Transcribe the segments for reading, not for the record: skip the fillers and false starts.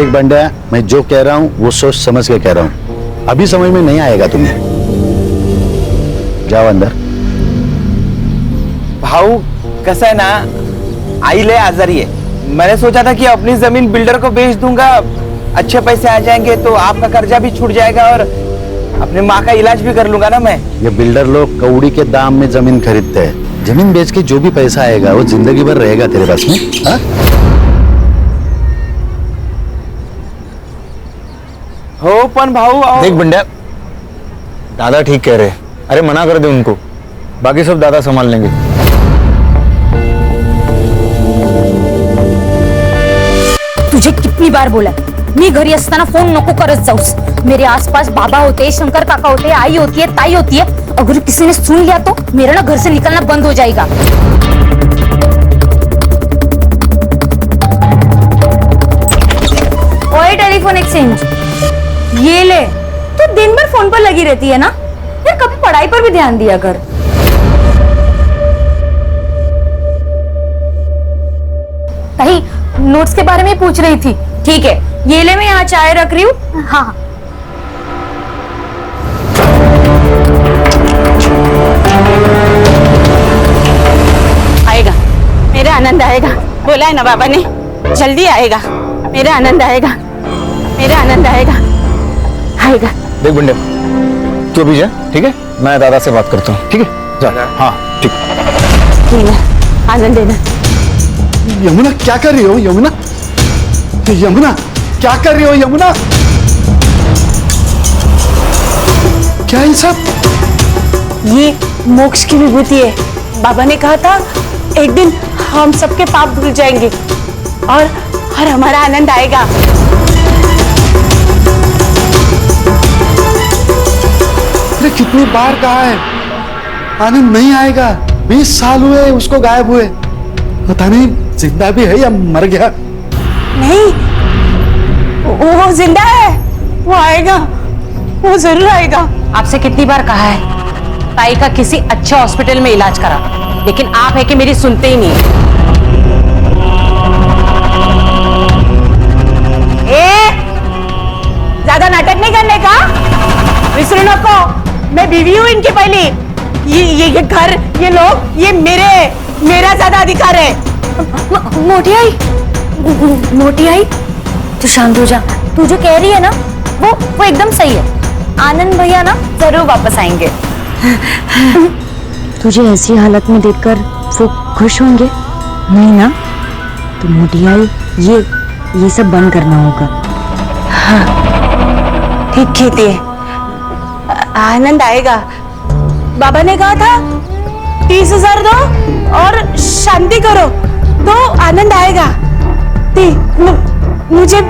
देख बंडा, मैं जो कह रहा हूँ वो सोच समझ के कह रहा हूँ। अभी समझ में नहीं आएगा तुम्हें। जाओ अंदर। भाऊ कैसा है ना, आई ले आजारी है। मैंने सोचा था कि अपनी जमीन बिल्डर को बेच दूंगा, अच्छे पैसे आ जाएंगे तो आपका कर्जा भी छूट जाएगा और अपने माँ का इलाज भी कर लूंगा ना मैं। ये बिल्डर लोग कौड़ी के दाम में जमीन खरीदते हैं। जमीन बेच के जो भी पैसा आएगा वो जिंदगी भर रहेगा तेरे पास में। हा? हो पण भाऊ देख बंड्या, दादा ठीक कह रहे। अरे मना कर दे उनको, बाकी सब दादा संभाल लेंगे। तुझे कितनी बार बोला मी घरी असताना फोन नको करत जाऊस। मेरे आसपास बाबा होते, शंकर काका होते, आई होती है, ताई होती है। अगर किसी ने सुन लिया तो मेरा ना घर से निकलना बंद हो जाएगा। ओए टेलीफोन एक्सचेंज, ये ले। तू दिन भर फोन पर लगी रहती है ना यार, कभी पढ़ाई पर भी ध्यान दिया कर। ताई नोट्स के बारे में पूछ रही थी। ठीक है, ये ले, मैं यहाँ चाय रख रही हूँ। हाँ आएगा, मेरा आनंद आएगा। बोला है ना बाबा ने, जल्दी आएगा। मेरा आनंद आएगा, मेरा आनंद आएगा, आएगा। देख बंड्या, तू अभी जा, ठीक है? मैं दादा से बात करता हूँ, ठीक है? जा। हाँ ठीक। आनंद देना। यमुना क्या कर रही हो? यमुना, यमुना क्या कर रही हो? यमुना क्या ये सब? ये मोक्ष की विभूति है। बाबा ने कहा था एक दिन हम सबके पाप धुल जाएंगे और हमारा आनंद आएगा। अरे कितनी बार कहा है आनंद नहीं आएगा। 20 साल हुए उसको गायब हुए, पता नहीं जिंदा भी है या मर गया। नहीं, वो जिंदा है, वो आएगा, वो जरूर आएगा। आपसे कितनी बार कहा है ताई का किसी अच्छे हॉस्पिटल में इलाज करा, लेकिन आप है कि मेरी सुनते ही नहीं। ज्यादा नाटक नहीं करने का, विसरू नको। मैं बीवी हूँ इनकी पहली। ये घर, ये लोग, ये मेरा ज्यादा अधिकार है। मोटी आई, मोटी आई, तू शांत हो जा। तू जो कह रही है ना वो एकदम सही है। आनंद भैया ना जरूर वापस आएंगे। तुझे ऐसी हालत में देखकर वो खुश होंगे? नहीं ना? तो मोटी आई, ये सब बंद करना होगा। हाँ, ठीक कहती है। आनंद आएगा। बाबा ने कहा था 30,000 दो और शांति करो तो आनंद आएगा। मुझे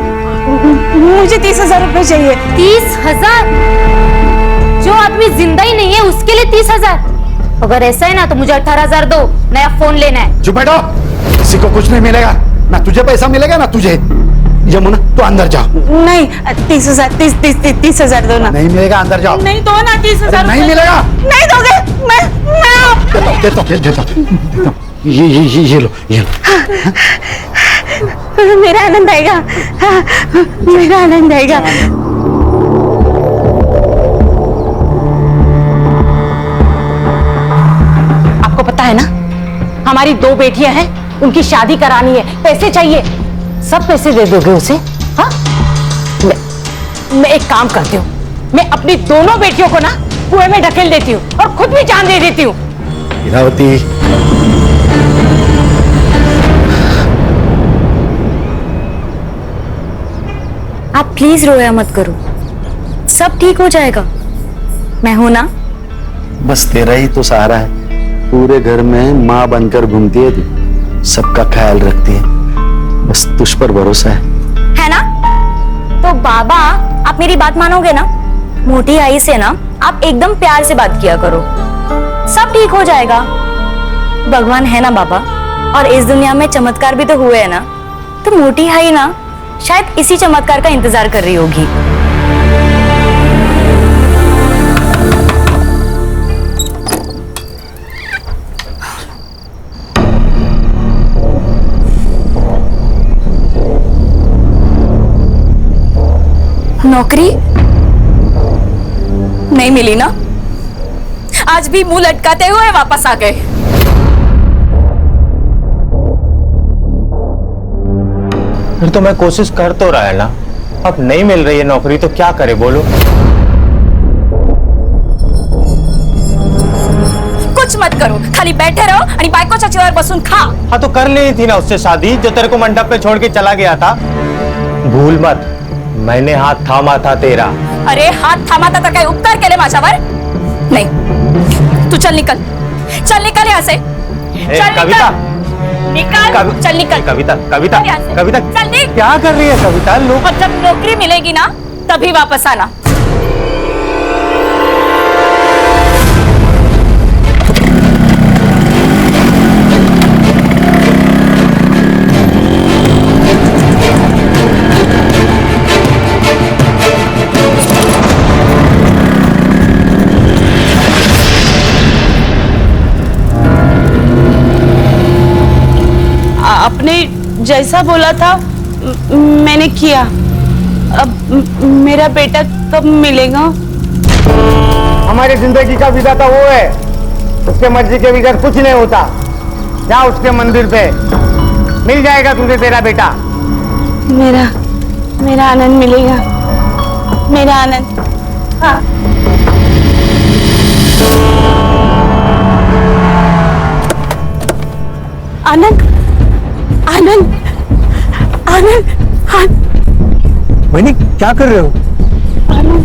30,000 रुपए चाहिए। 30,000? जो आदमी जिंदा ही नहीं है उसके लिए 30,000? अगर ऐसा है ना तो मुझे 18,000 दो, नया फोन लेना है। चुप बैठो, किसी को कुछ नहीं मिलेगा। ना तुझे पैसा मिलेगा ना तुझे। यमुना तू अंदर जाओ। नहीं, 30,000 दो ना। नहीं मिलेगा, अंदर जाओ। नहीं दो ना 30,000। नहीं मिलेगा। नहीं दोगे? मैं देता। ये लो। मेरा आनंद आएगा, मेरा आनंद आएगा। आपको पता है ना, हमारी 2 बेटियां हैं, उनकी शादी करानी है, पैसे चाहिए। सब पैसे दे दोगे उसे? हाँ, मैं एक काम करती हूँ, मैं अपनी दोनों बेटियों को ना कुएं में ढकेल देती हूँ और खुद भी जान दे देती हूँ। इरावती, आप प्लीज रोया मत करो, सब ठीक हो जाएगा। मैं हूं ना। बस तेरा ही तो सहारा है। पूरे घर में माँ बनकर घूमती है तू, सबका ख्याल रखती है, बस तुझ पर भरोसा है ना? तो बाबा, आप मेरी बात मानोगे ना? मोटी आई से ना आप एकदम प्यार से बात किया करो, सब ठीक हो जाएगा। भगवान है ना बाबा, और इस दुनिया में चमत्कार भी तो हुए हैं ना। तो मोटी आई ना शायद इसी चमत्कार का इंतजार कर रही होगी। नौकरी नहीं मिली ना? आज भी मुंह लटकाते हुए वापस आ गए। फिर तो मैं कोशिश कर तो रहा है ना। अब नहीं मिल रही है नौकरी तो क्या करे बोलो? कुछ मत करो, खाली बैठे रहो आणि बायकोच्या चेहऱ्यावर बसून खा। हाँ तो कर लेनी थी ना उससे शादी जो तेरे को मंडप पे छोड़ के चला गया था। भूल मत, मैंने हाथ थामा था तेरा। अरे हात थांबा तर काही उपकार केले माझ्यावर? नहीं, तू चल निकल, चल निकल यहाँ से। चल कविता, निकल, चल निकल। कविता, कविता, यहाँ से। कविता, चल निकल। क्या कर रही है कविता? लोग और जब नौकरी मिलेगी ना तभी वापस आना। आपने जैसा बोला था मैंने किया। अब मेरा बेटा कब मिलेगा? हमारी जिंदगी का विधाता वो है, उसके मर्जी के बगैर कुछ नहीं होता। जा उसके मंदिर पे, मिल जाएगा तुझे तेरा बेटा। मेरा आनंद मिलेगा, मेरा आनंद। हाँ। आनंद, आनंद, आनंद, आनंद। वही क्या कर रहे हो? आनंद,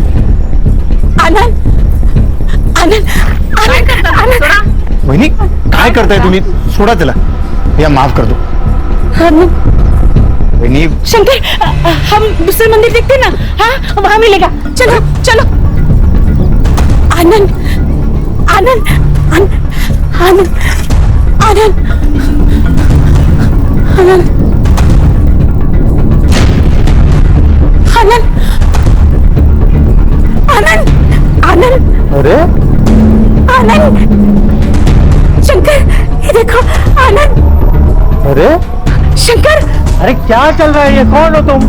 आनंद, आनंद, आनंद। वहिनी काय करताय तुम्ही? सोडा त्याला, या माफ कर दो। आनंद, वहिनी शंकर, हम दूसरे मंदिर देखते ना? हाँ, वहां मिलेगा। चलो चलो। आनंद, आनंद, आनंद, आनंद, आनंद, आनंद, आनंद, आनंद, आनंद। अरे आनंद, शंकर, ये देखो आनंद। अरे शंकर, अरे क्या चल रहा है? ये कौन हो तुम?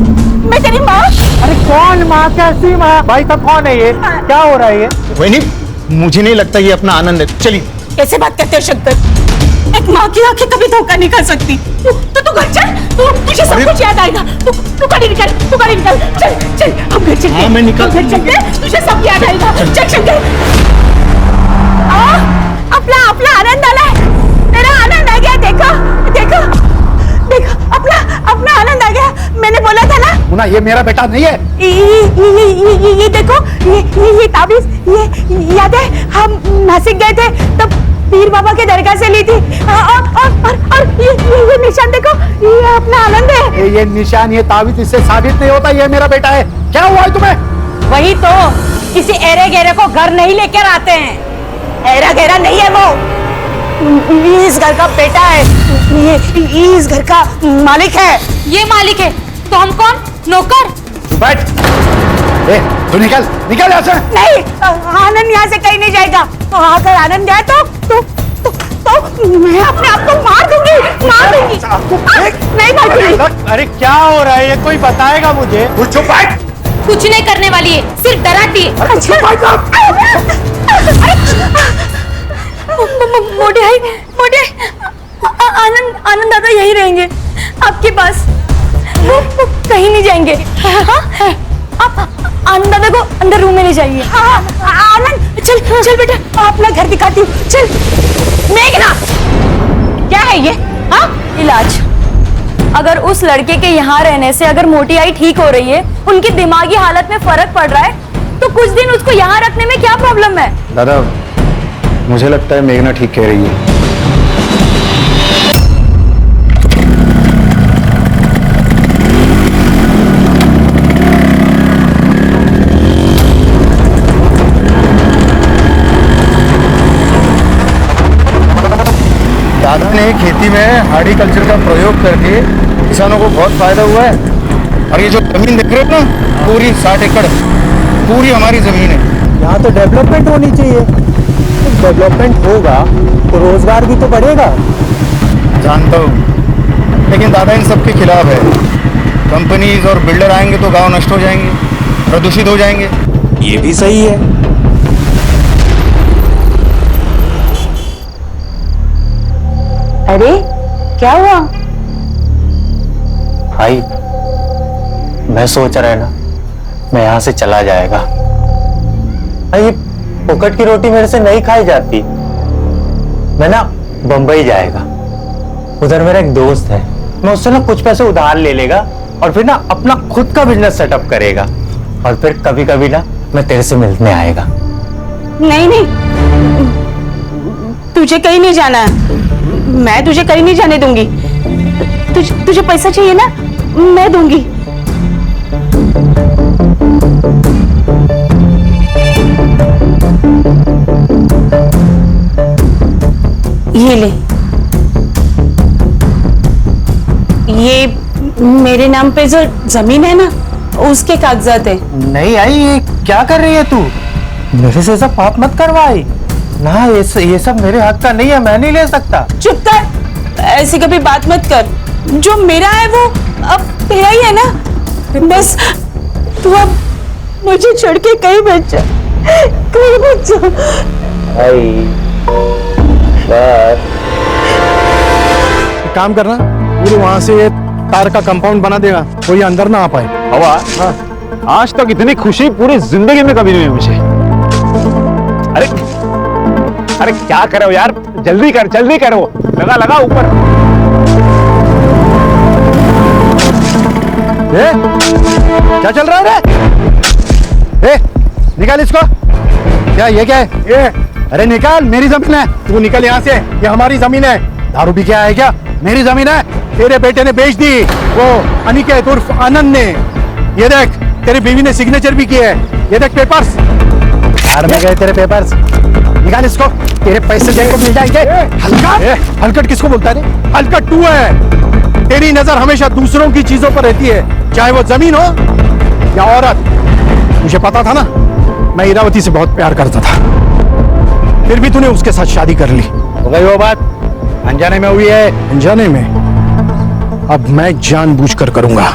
मैं तेरी माँ। अरे कौन माँ? कैसी माँ? भाई साहब कौन है ये? क्या हो रहा है ये? वहिनी मुझे नहीं लगता ये अपना आनंद है। चलिए। कैसे बात करते हो शंकर? एक माँ की आंखें कभी धोखा नहीं कर सकती। तू घर चल, तुझे सब कुछ याद आएगा। तू गाड़ी निकल, तू गाड़ी निकल। चल चल, हम घर चलते हैं। हाँ, मैं निकल- हम घर चलते हैं, तुझे सब याद आएगा। चल शंकर। अपना आनंद आला है। तेरा आनंद आ गया। देखो देखो देखो, अपना आनंद आ गया। मैंने बोला था ना। मुन्ना, ये मेरा बेटा नहीं है। ये देखो, ये ताबीज, ये याद है हम नासिक गए थे तब पीर बाबा के दरगाह से ली थी। और ये निशान देखो, ये अपना आनंद है। ये निशान, ये ताबीज इससे साबित नहीं होता ये मेरा बेटा है। क्या हुआ है तुम्हें? वही तो, किसी एरे गहरे को घर नहीं लेकर आते हैं। एरा गहरा नहीं है वो, इस घर का बेटा है। ये इस घर का मालिक है। ये मालिक है तो हम कौन? नौकर? बैठ। ए, तू निकल निकल यहाँ से। नहीं, आनंद यहाँ से कहीं नहीं जाएगा। तो अगर आनंद जाए तो मैं अपने आप को मार दूंगी। नहीं मारूंगी। अरे क्या हो रहा है? ये कोई बताएगा मुझे? तू चुप बैठ। कुछ नहीं करने वाली है, सिर्फ डराती है। मोटे भाई, आनंद दादा यही रहेंगे आपके पास। वो कहीं नहीं जाएंगे। हाँ? आप आनंद दादा को अंदर रूम में ले जाइए। आनंद, चल चल बेटा, अपना घर दिखाती हूँ। चल। मेघना, क्या है ये? हाँ, इलाज। अगर उस लड़के के यहाँ रहने से अगर मोटी आई ठीक हो रही है, उनकी दिमागी हालत में फर्क पड़ रहा है, तो कुछ दिन उसको यहाँ रखने में क्या प्रॉब्लम है? दादा मुझे लगता है मेघना ठीक कह रही है। दादा ने खेती में हार्टिकल्चर का प्रयोग करके किसानों को बहुत फायदा हुआ है। और ये जो जमीन देख रहे हो ना, पूरी 60 एकड़ पूरी हमारी जमीन है। यहाँ तो डेवलपमेंट होनी चाहिए। डेवलपमेंट होगा तो रोजगार भी तो बढ़ेगा। जानता हूँ, लेकिन दादा इन सब के खिलाफ है। कंपनीज और बिल्डर आएंगे तो गांव नष्ट हो जाएंगे। प्रदूषित हो जाएंगे। ये भी सही है। अरे क्या हुआ? भाई मैं सोच रहा है ना, मैं यहाँ से चला जाएगा। ये फोकट की रोटी मेरे से नहीं खाई जाती। मैं ना बंबई जाएगा, उधर मेरा एक दोस्त है, मैं उससे ना कुछ पैसे उधार ले लेगा और फिर ना अपना खुद का बिजनेस सेटअप करेगा, और फिर कभी कभी ना मैं तेरे से मिलने आएगा। नहीं नहीं, तुझे कहीं नहीं जाना है। मैं तुझे कहीं नहीं जाने दूंगी। तुझे पैसा चाहिए ना, मैं दूंगी। ये ले, ये मेरे नाम पे जो जमीन है ना, उसके कागजात है। नहीं आई, ये क्या कर रही है तू? मेरे से सब बात मत करवाई ना, ये सब मेरे हक का नहीं है, मैं नहीं ले सकता। चुप कर, ऐसी कभी बात मत कर। जो मेरा है वो अब तेरा ही है ना। बस तू अब मुझे छोड़ के कहीं मत जा, कहीं मत जा। काम करना, पूरे वहां से ये तार का कंपाउंड बना देगा, कोई अंदर ना आ पाए। हवा, आज तक इतनी खुशी पूरी जिंदगी में कभी नहीं हुई मुझे। अरे क्या करो यार, जल्दी करो, लगा ऊपर। क्या चल रहा है रे? निकाल इसको। क्या ये क्या है ये? अरे निकाल, मेरी जमीन है, तू निकल यहाँ से, ये हमारी जमीन है। दारू भी क्या है क्या? मेरी जमीन है, तेरे बेटे ने बेच दी, वो अनिकेत उर्फ आनंद ने। ये देख, तेरी बीवी ने सिग्नेचर भी किया है, ये देख पेपर्स। यार में गए तेरे पेपर्स, निकाल इसको, तेरे पैसे देने को मिल जाएंगे। हलकट, हलकट किसको बोलता है रे? हलकट तू है। तेरी नजर हमेशा दूसरों की चीजों पर रहती है, चाहे वो जमीन हो या औरत। मुझे पता था ना, मैं इरावती से बहुत प्यार करता था, फिर भी तूने उसके साथ शादी कर ली। हो गई वो बात, अनजाने में हुई है। अनजाने में? अब मैं जानबूझकर करूंगा।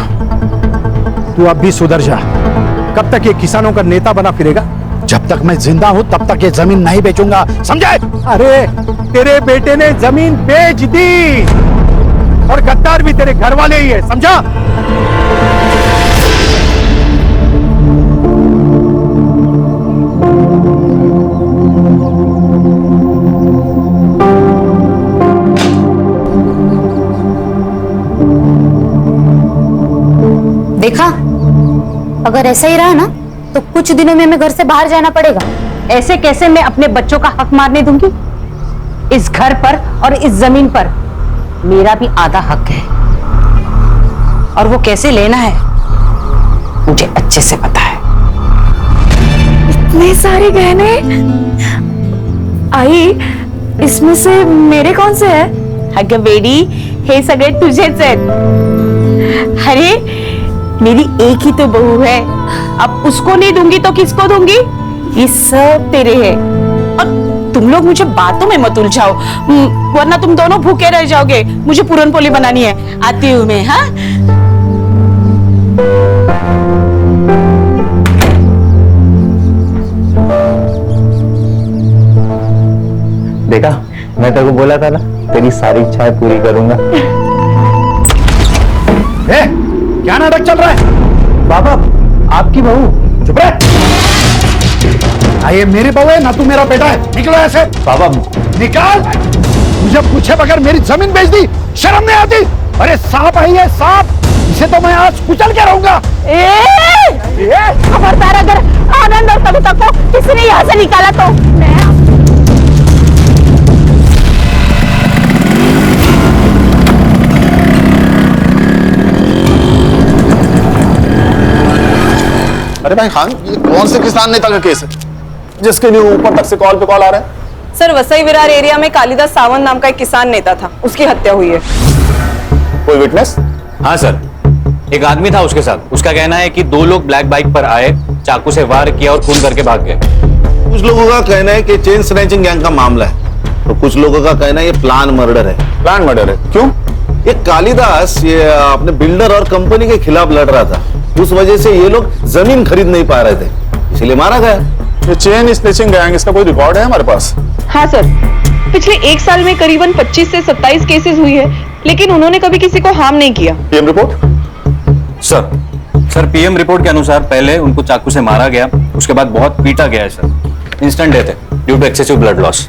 तू अब भी सुधर जा। कब तक ये किसानों का नेता बना फिरेगा? जब तक मैं जिंदा हूं तब तक ये जमीन नहीं बेचूंगा, समझे? अरे तेरे बेटे ने जमीन बेच दी, और गद्दार भी तेरे घर वाले ही है, समझा? देखा, अगर ऐसा ही रहा ना तो कुछ दिनों में हमें घर से बाहर जाना पड़ेगा। ऐसे कैसे मैं अपने बच्चों का हक मारने दूंगी? इस घर पर और इस जमीन पर मेरा भी आधा हक है, और वो कैसे लेना है मुझे अच्छे से पता है। इतने सारे गहने। आई, इसमें से मेरे कौन से है? अगं बेडी, हे सगळे तुझेच आहेत। अरे मेरी एक ही तो बहू है, अब उसको नहीं दूंगी तो किसको दूंगी? ये सब तेरे हैं। और तुम लोग मुझे बातों में मत उलझाओ, वरना तुम दोनों भूखे रह जाओगे। मुझे पूरन पोली बनानी है, आती हूँ मैं। हाँ, देखा, मैं तेरे को बोला था ना, तेरी सारी इच्छाएं पूरी करूंगा। क्या नाटक चल रहा है? बाबा, आपकी बहू। चुप रह। ये मेरी बहू है ना, तू मेरा बेटा है, निकलो ऐसे। बाबा निकाल, मुझे पूछे बगैर मेरी जमीन बेच दी, शर्म नहीं आती? अरे सांप है ये, सांप, इसे तो मैं आज कुचल के रहूंगा। खबरदार, अगर आनंद और कविता को किसी ने यहाँ से निकाला तो मैं। अरे भाई खान, ये कौन से किसान नेता का केस है जिसके लिए ऊपर तक से कॉल पे कॉल आ रहे हैं? सर, वसई विरार एरिया में कालिदास सावंत नाम का एक किसान नेता था, उसकी हत्या हुई है। कोई विटनेस? हाँ सर, एक आदमी था उसके साथ। उसका कहना है कि 2 लोग ब्लैक बाइक पर आए, चाकू से वार किया और खून करके भाग गए। कुछ लोगों का कहना है कि चेन स्नैचिंग गैंग का मामला है, तो कुछ लोगों का कहना है ये प्लान मर्डर है। प्लान मर्डर है? क्यों? ये कालिदास ये अपने बिल्डर और कंपनी के खिलाफ लड़ रहा था, उस वजह से ये लोग जमीन खरीद नहीं पा रहे थे, इसलिए मारा गया। ये चेन स्नेचिंग गैंग, इसका कोई रिकॉर्ड है हमारे पास? हाँ सर, पिछले 1 साल में करीबन 25 से 27 केसेस हुई है, लेकिन उन्होंने कभी किसी को हार्म नहीं किया। PM report? Sir PM report के अनुसार पहले उनको चाकू से मारा गया, उसके बाद बहुत पीटा गया है सर। इंस्टेंट डेथ है due to excessive blood loss.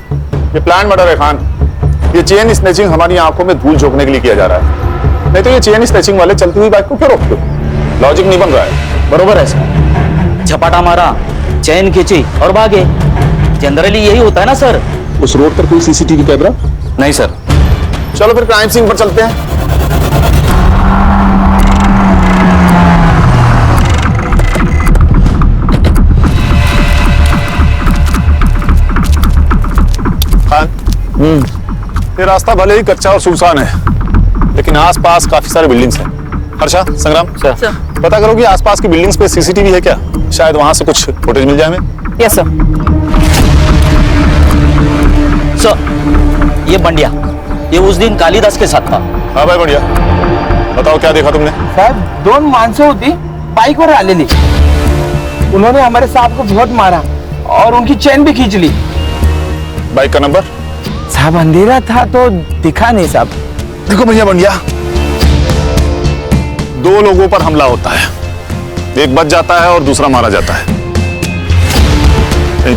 ये प्लान मर्डर है खान। ये चेन स्नेचिंग हमारी आंखों में धूल झोंकने के लिए किया जा रहा है, नहीं तो ये चेन स्नेचिंग वाले चलती हुई बाइक को क्यों रोकते? लॉजिक नहीं बन रहा है। बरोबर है सर। झपाटा मारा, चैन खींची और भागे। जनरली यही होता है ना सर। उस रोड पर कोई सीसीटीवी कैमरा? नहीं सर। चलो फिर क्राइम सीन पर चलते हैं। खान, ये रास्ता भले ही कच्चा और सुनसान है, लेकिन आसपास काफी सारे बिल्डिंग्स हैं। हर्षा, संग्राम, पता करो कि आसपास की बिल्डिंग्स पे सीसीटीवी है क्या? शायद वहां से कुछ फुटेज मिल जाए हमें। Yes sir. सर, ये बंडिया, ये उस दिन कालिदास के साथ था। हाँ भाई बढ़िया, बताओ क्या देखा तुमने? साहब, 2 माणसं होती बाइक वर आलेली, उन्होंने हमारे साहब को बहुत मारा और उनकी चेन भी खींच ली। बाइक का नंबर? साहब अंधेरा था तो दिखा नहीं साहब। देखो भैया बंडिया, 2 लोगों पर हमला होता है, एक बच जाता है और दूसरा मारा जाता है।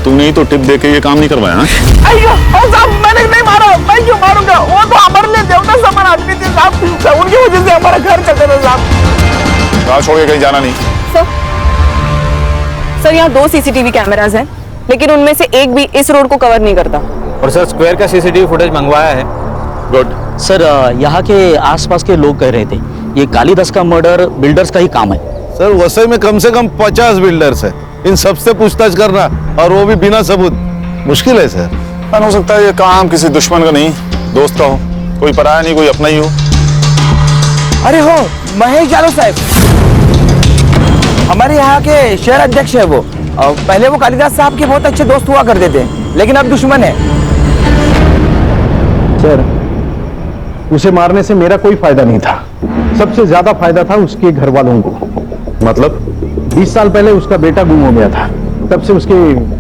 तूने ही तो टिप दे के ये काम नहीं करवाया ना? अయ్యో साहब, मैंने नहीं मारा, मैं क्यों मारूंगा? वो तो हमारे लिए देवता समान आदमी थे साहब, उनकी वजह से हमारा घर चलते थे साहब। गाँव छोड़ के कहीं जाना नहीं। सर यहाँ 2 सीसीटीवी कैमरास हैं, लेकिन उनमें से एक भी इस रोड को कवर नहीं करता। और सर स्क्वायर का सीसीटीवी फुटेज मंगवाया है। गुड। सर, यहाँ के आसपास के लोग कह रहे थे ये कालिदास का मर्डर बिल्डर्स का ही काम है। सर वसई में कम से कम 50 बिल्डर्स है, इन सबसे पूछताछ करना और वो भी बिना सबूत मुश्किल है सर। हो सकता है ये काम किसी दुश्मन का नहीं, दोस्त का हो, कोई पराया नहीं, कोई अपना ही हो। अरे हो, महेश यादव साहब हमारे यहाँ के शहर अध्यक्ष है वो, और पहले वो कालिदास साहब के बहुत अच्छे दोस्त हुआ करते थे, लेकिन अब दुश्मन है। सर, उसे मारने से मेरा कोई फायदा नहीं था, सबसे ज्यादा फायदा था उसके घर वालों को। मतलब? 20 साल पहले उसका बेटा गुम हो गया था, तब से उसके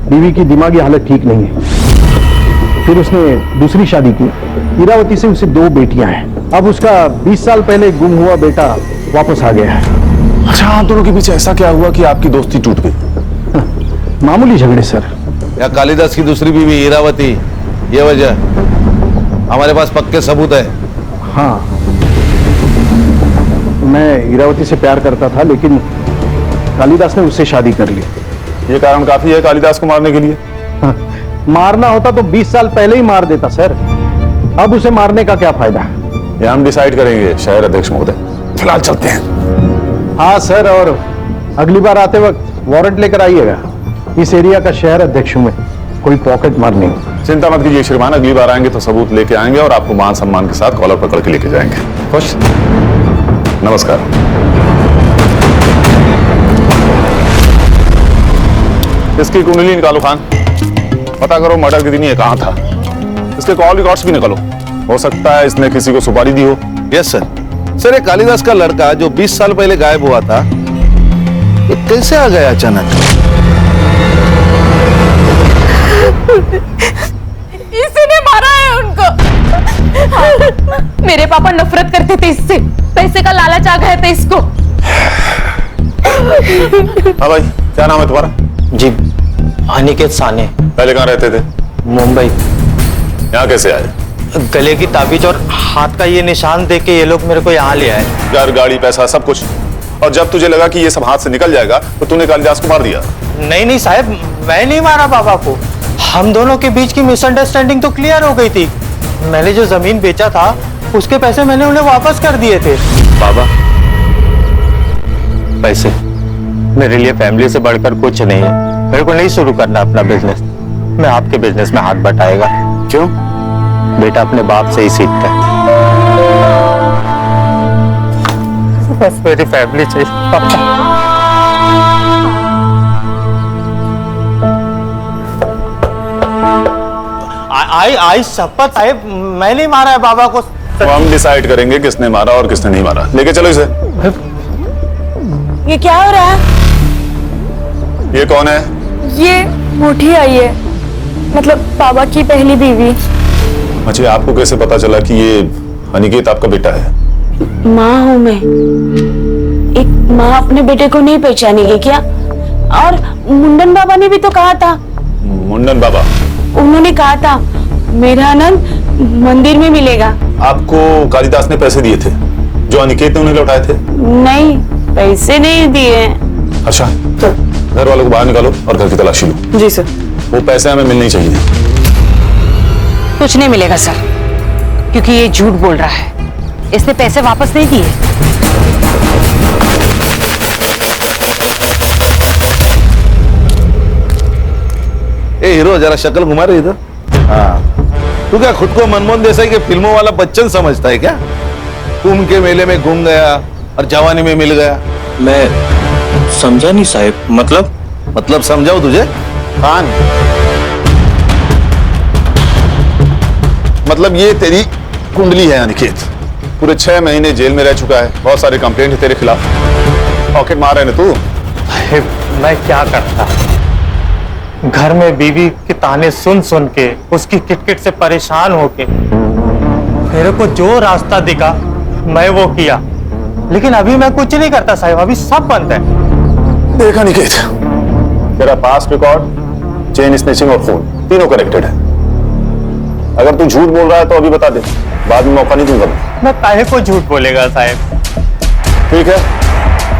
बीवी की दिमागी हालत ठीक नहीं है। फिर उसने दूसरी शादी की, इरावती से उसे 2 बेटियां हैं। अब उसका 20 साल पहले गुम हुआ बेटा वापस आ गया है। अच्छा, आप दोनों के बीच ऐसा क्या हुआ कि आपकी दोस्ती टूट गई? मामूली झगड़े सर। या कालिदास की दूसरी बीवी इरावती, ये वजह? हमारे पास पक्के सबूत है। हाँ, मैं इरावती से प्यार करता था, लेकिन कालिदास ने उससे शादी कर ली। ये कारण काफी है कालिदास को मारने के लिए? हाँ, मारना होता तो 20 साल पहले ही मार देता सर, अब उसे मारने का क्या फायदा? ये हम डिसाइड करेंगे शहर अध्यक्ष महोदय, फिलहाल चलते हैं। हाँ सर, और अगली बार आते वक्त वारंट लेकर आइएगा। इस एरिया का शहर अध्यक्ष हूं मैं, कोई पॉकेट मार नहीं। चिंता मत कीजिए श्रीमान, अगली बार आएंगे तो सबूत लेके आएंगे और आपको मान सम्मान के साथ कॉलर पकड़ के लेके जाएंगे। खुश? नमस्कार। इसकी कुंडली निकालो खान, पता करो मर्डर के दिन ये कहाँ था। इसके कॉल रिकॉर्ड्स भी निकालो, हो सकता है इसने किसी को सुपारी दी हो। Yes sir. सर, ये कालिदास का लड़का जो 20 साल पहले गायब हुआ था, ये कैसे आ गया अचानक? इसने मारा है उनको। मेरे पापा नफरत करते थे इससे, पैसे का लालच आ गया था इसको। हाँ भाई, क्या नाम है तुम्हारा? जी, अनिकेत साने। पहले कहाँ रहते थे? मुंबई। यहाँ कैसे आए? गले की ताबीज और हाथ का ये निशान देख के ये लोग मेरे को यहाँ ले आए। घर, गाड़ी, पैसा सब कुछ, और जब तुझे लगा कि ये सब हाथ से निकल जाएगा तो तूने कालिदास को मार दिया। नहीं नहीं साहब, मैं नहीं मारा पापा को, हम दोनों के बीच की मिसअंडरस्टैंडिंग तो क्लियर हो गई थी। मैंने जो जमीन बेचा था उसके पैसे मैंने उन्हें वापस कर दिए थे। बाबा, पैसे मेरे लिए फैमिली से बढ़कर कुछ नहीं है। मेरे को नहीं शुरू करना अपना बिजनेस, मैं आपके बिजनेस में हाथ बटाएगा। क्यों? बेटा अपने बाप से ही सीखता है। बस मेरी फैमिली चाहिए पापा। आई शपथ साहिब, मैं नहीं मारा है बाबा को। तो हम डिसाइड करेंगे किसने मारा और किसने नहीं मारा। लेके चलो इसे। ये क्या हो रहा है? ये कौन है? ये मोटी आई है, मतलब बाबा की पहली बीवी। अच्छा, आपको कैसे पता चला कि ये अनिकेत आपका बेटा है? माँ हूँ मैं। एक माँ अपने बेटे को नहीं पहचानेगी क्या? और मुंडन बाबा ने भी तो कहा था। मुंडन बाबा? उन्होंने कहा था मेरा आनंद मंदिर में मिलेगा। आपको कालिदास ने पैसे दिए थे जो अनिकेत ने उन्हें लौटाए थे? नहीं, पैसे नहीं दिए। अच्छा, घर वालों को बाहर निकालो और घर की तलाशी लो। जी सर। वो पैसे हमें मिलने ही चाहिए। कुछ नहीं मिलेगा सर, क्योंकि ये झूठ बोल रहा है। इसने पैसे वापस नहीं दिए। ए हीरो, जरा शक्ल घुमा रही इधर। हाँ, तू क्या खुद को मनमोहन देसाई के फिल्मों वाला बच्चन समझता है क्या? कुंभ के मेले में घूम गया और जवानी में मिल गया। मैं समझा नहीं साहब, मतलब समझाओ तुझे? खान, मतलब ये तेरी कुंडली है अनिकेत। पूरे 6 महीने जेल में रह चुका है, बहुत सारे कंप्लेंट है तेरे खिलाफ। पॉकेट मार रहे ना तू। मैं क्या करता, घर में बीवी के ताने सुन सुन के, उसकी किटकिट से परेशान होके मेरे को जो रास्ता दिखा मैं वो किया। लेकिन अभी मैं कुछ नहीं करता साहब, अभी सब बंद है। देखा अनिकेत, तेरा पास्ट रिकॉर्ड, चेन स्नैचिंग और फोन तीनों कनेक्टेड है। अगर तू झूठ बोल रहा है तो अभी बता दे, बाद में मौका नहीं दूंगा। मैं काहे को झूठ बोलेगा साहब? ठीक है,